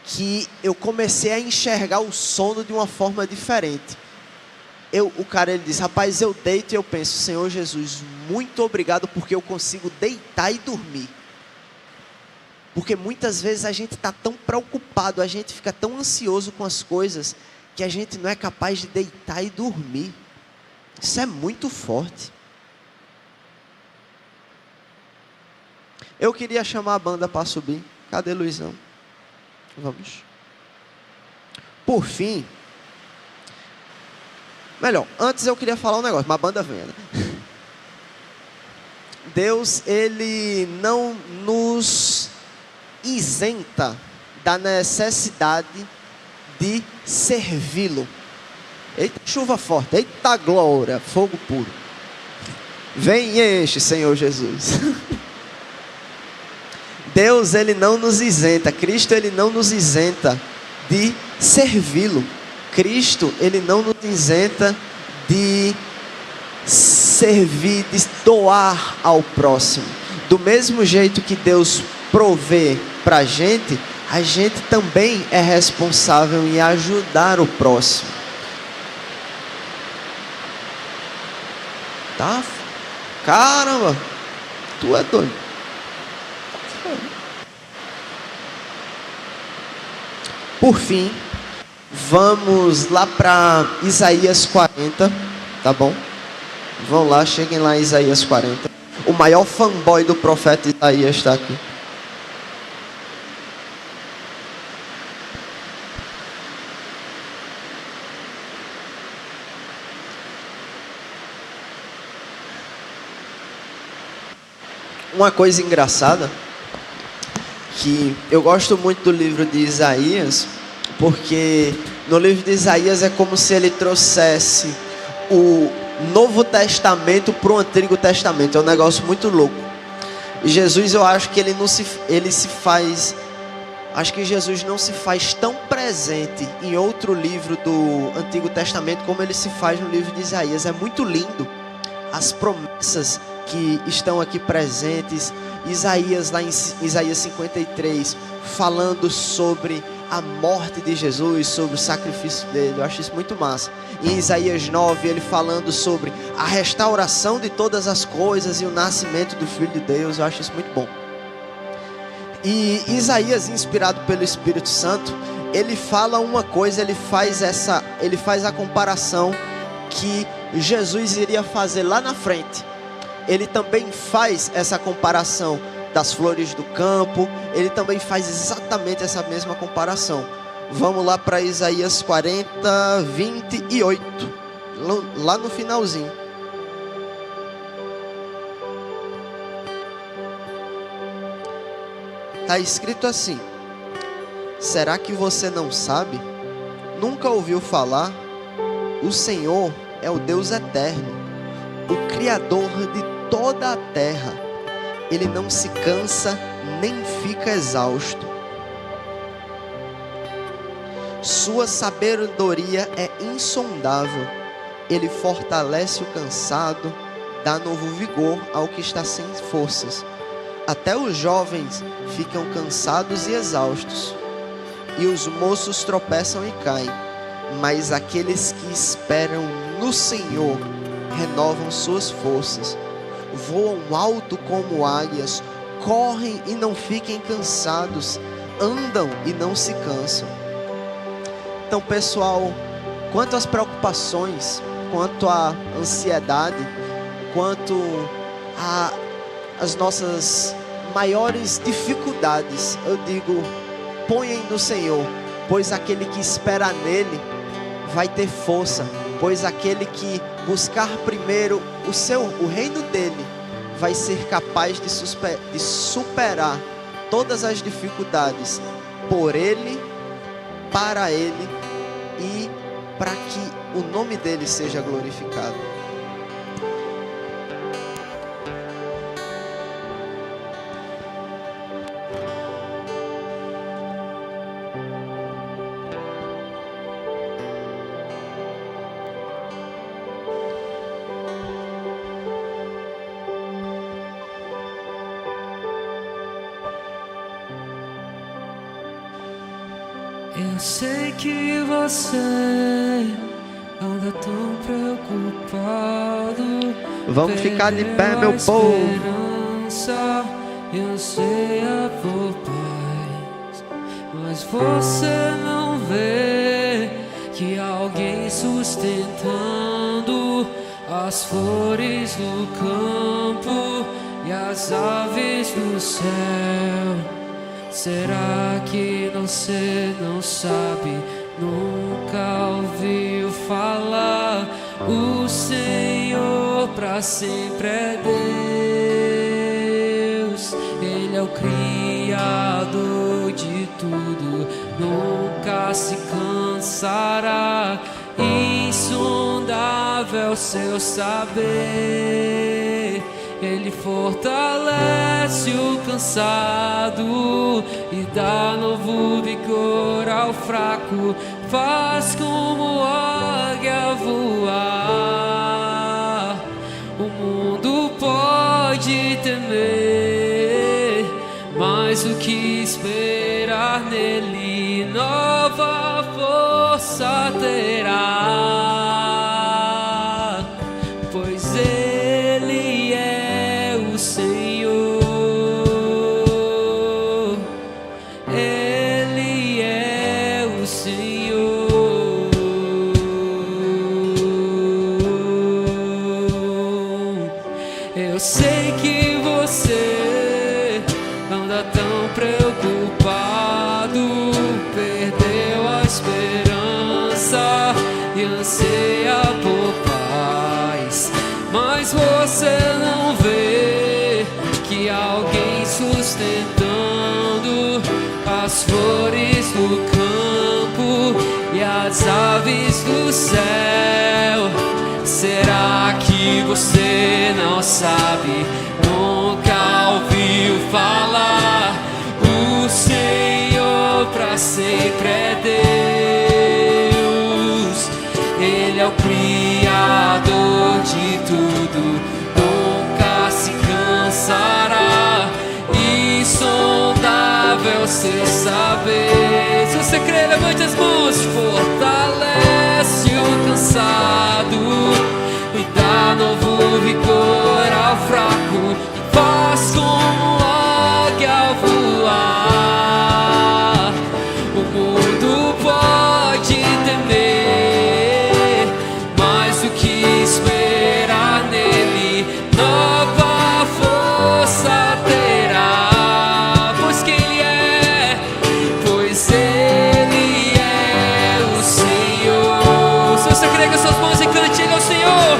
que eu comecei a enxergar o sono de uma forma diferente. O cara ele diz, rapaz, eu deito e eu penso, Senhor Jesus, muito obrigado porque eu consigo deitar e dormir. Porque muitas vezes a gente está tão preocupado, a gente fica tão ansioso com as coisas, que a gente não é capaz de deitar e dormir. Isso é muito forte. Eu queria chamar a banda para subir. Cadê Luizão? Vamos. Por fim, melhor, antes eu queria falar um negócio, mas a banda vem, né? Deus, Ele não nos isenta da necessidade de servi-lo. Eita chuva forte, eita glória, fogo puro. Vem e enche, Senhor Jesus. Deus, Ele não nos isenta, Cristo, Ele não nos isenta de servi-lo. Cristo, Ele não nos isenta de servir, de doar ao próximo. Do mesmo jeito que Deus provê para a gente também é responsável em ajudar o próximo. Tá? Caramba, tu é doido. Por fim, vamos lá para Isaías 40, tá bom? Vão lá, cheguem lá em Isaías 40. O maior fanboy do profeta Isaías está aqui. Uma coisa engraçada, que eu gosto muito do livro de Isaías, porque no livro de Isaías é como se ele trouxesse o Novo Testamento para o Antigo Testamento. É um negócio muito louco. E Jesus, eu acho que acho que Jesus não se faz tão presente em outro livro do Antigo Testamento como ele se faz no livro de Isaías. É muito lindo as promessas que estão aqui presentes. Isaías, lá em Isaías 53, falando sobre a morte de Jesus, sobre o sacrifício dele. Eu acho isso muito massa. Em Isaías 9, ele falando sobre a restauração de todas as coisas e o nascimento do Filho de Deus. Eu acho isso muito bom. E Isaías, inspirado pelo Espírito Santo, ele fala uma coisa, ele faz a comparação que Jesus iria fazer lá na frente. Ele também faz essa comparação das flores do campo. Ele também faz exatamente essa mesma comparação. Vamos lá para Isaías 40, 28. Lá no finalzinho. Está escrito assim: será que você não sabe? Nunca ouviu falar? O Senhor é o Deus eterno, o Criador de toda a terra. Ele não se cansa nem fica exausto. Sua sabedoria é insondável. Ele fortalece o cansado, dá novo vigor ao que está sem forças. Até os jovens ficam cansados e exaustos, e os moços tropeçam e caem. Mas aqueles que esperam no Senhor renovam suas forças, voam alto como águias, correm e não fiquem cansados, andam e não se cansam. Então, pessoal, quanto às preocupações, quanto à ansiedade, quanto às nossas maiores dificuldades, eu digo, ponham no Senhor, pois aquele que espera nele vai ter força, pois aquele que buscar primeiro o reino dele vai ser capaz de superar todas as dificuldades por ele, para ele e para que o nome dele seja glorificado. Eu sei que você anda tão preocupado. Vamos ficar de pé, meu povo. E anseia por paz, mas você não vê que alguém sustentando as flores do campo e as aves do céu. Será que você não sabe, nunca ouviu falar? O Senhor pra sempre é Deus. Ele é o Criador de tudo, nunca se cansará. Insondável seu saber, Ele fortalece o cansado e dá novo vigor ao fraco. Faz como águia voar. O mundo pode temer, mas o que esperar nele nova força terá, pois Ele é o Senhor. Ele é o Senhor. Eu sei que você anda tão preocupado, perdeu a esperança e anseia por paz, mas você não vê que alguém sustentando as flores do campo e as aves do céu. Será que você não sabe, nunca ouviu falar? O Senhor pra sempre é Deus. Ele é o Criador de tudo, nunca se cansará. Insondável seu saber. Se você crê, levante as mãos. Fortalece o cansado e dá novo vigor ao fraco. Faz como águia voar. O mundo pode temer, mas o que esperar nele nova força terá. Pois quem Ele é? Pois Ele é o Senhor. Se você crê com as suas mãos e cante, Ele é o Senhor.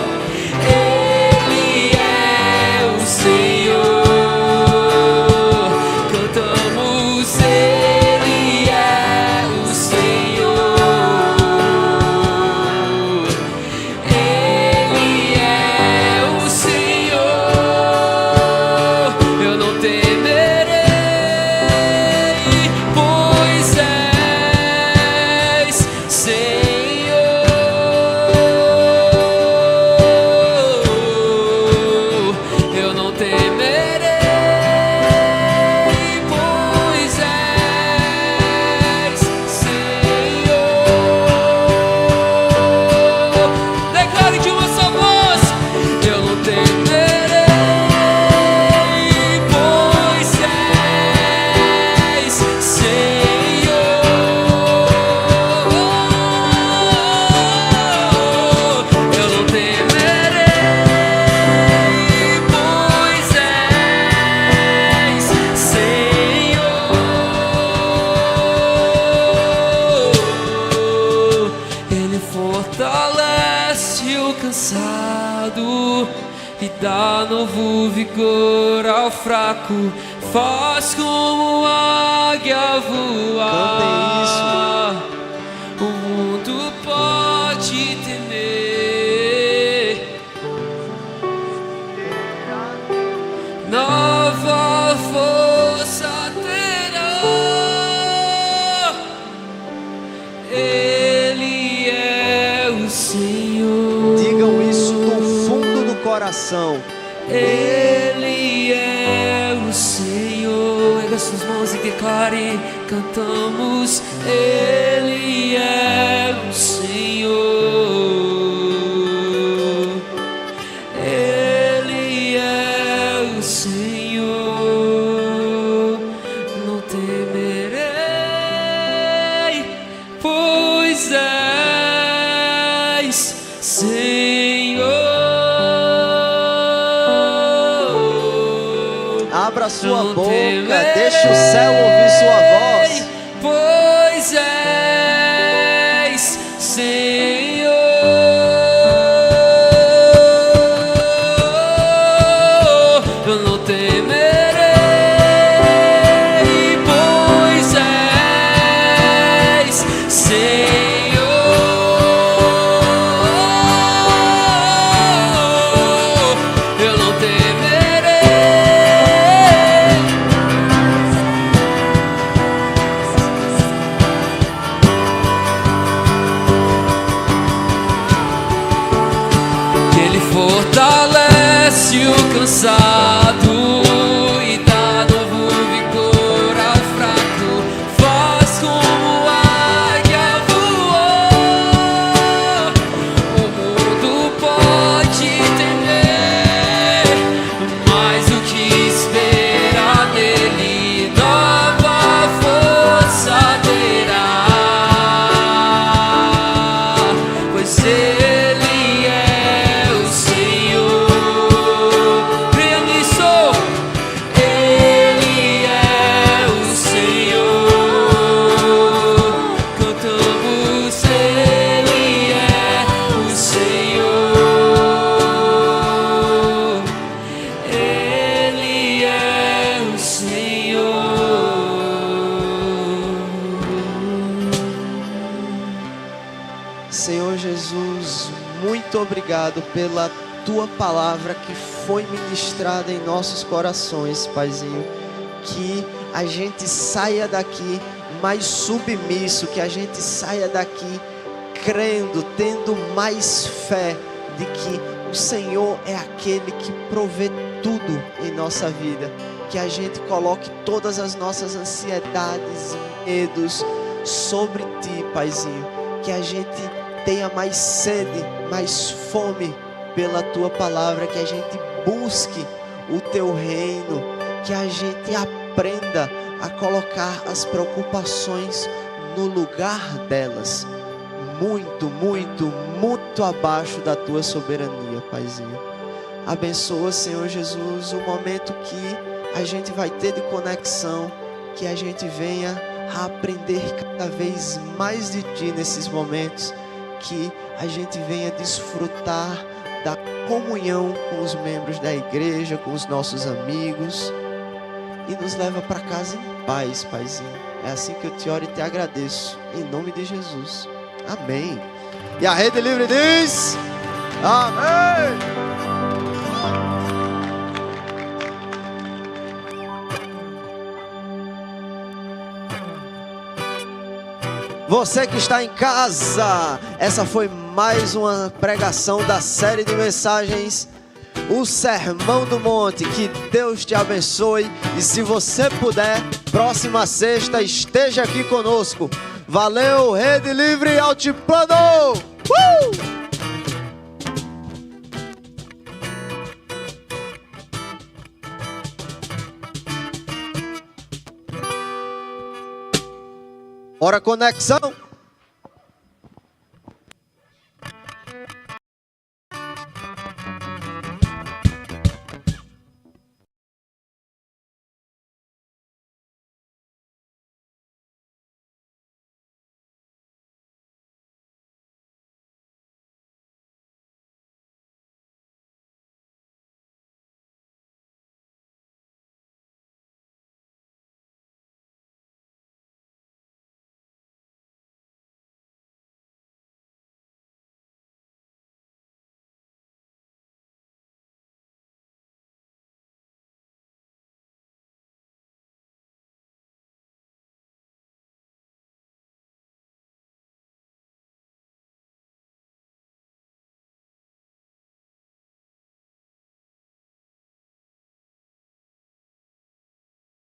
dá novo vigor ao fraco, faz como águia voar. O mundo pode temer, nova força terá. Ele é o Senhor. Digam isso do fundo do coração. Ele é o Senhor. Erga suas mãos e declare, cantamos. Ele é o Senhor. Ele é o Senhor. Não temerei, pois és Senhor. Abra sua Não boca, temerei, deixa o céu ouvir sua voz. pois és Senhor. Eu não temerei, pois és Senhor. Eu não temerei. Que Ele fortalece o cansado e dá novo vigor ao fraco, faz como águia voar. O mundo pode temer, mas o que espera nele nova força terá, pois Ele é o Senhor. Creia nisso. Ele é o Senhor. Cantamos, Ele é o Senhor. Ele é o Senhor. Senhor Jesus, muito obrigado pela tua palavra que foi ministrada em nossos corações, Paizinho. Que a gente saia daqui mais submisso, que a gente saia daqui crendo, tendo mais fé de que o Senhor é aquele que provê tudo em nossa vida. Que a gente coloque todas as nossas ansiedades e medos sobre ti, Paizinho. Que a gente tenha mais sede, mais fome pela tua palavra, que a gente busque o teu reino, que a gente aprenda a colocar as preocupações no lugar delas, muito, muito, muito abaixo da tua soberania, Paizinho. Abençoa, Senhor Jesus, o momento que a gente vai ter de conexão, que a gente venha a aprender cada vez mais de ti nesses momentos, que a gente venha desfrutar da comunhão com os membros da igreja, com os nossos amigos, e nos leva para casa em paz, Paizinho. É assim que eu te oro e te agradeço, em nome de Jesus. Amém. E a Rede Livre diz: amém. Você que está em casa, essa foi mais uma pregação da série de mensagens, o Sermão do Monte. Que Deus te abençoe, e se você puder, próxima sexta esteja aqui conosco. Valeu, Rede Livre Altiplano! Bora, conexão!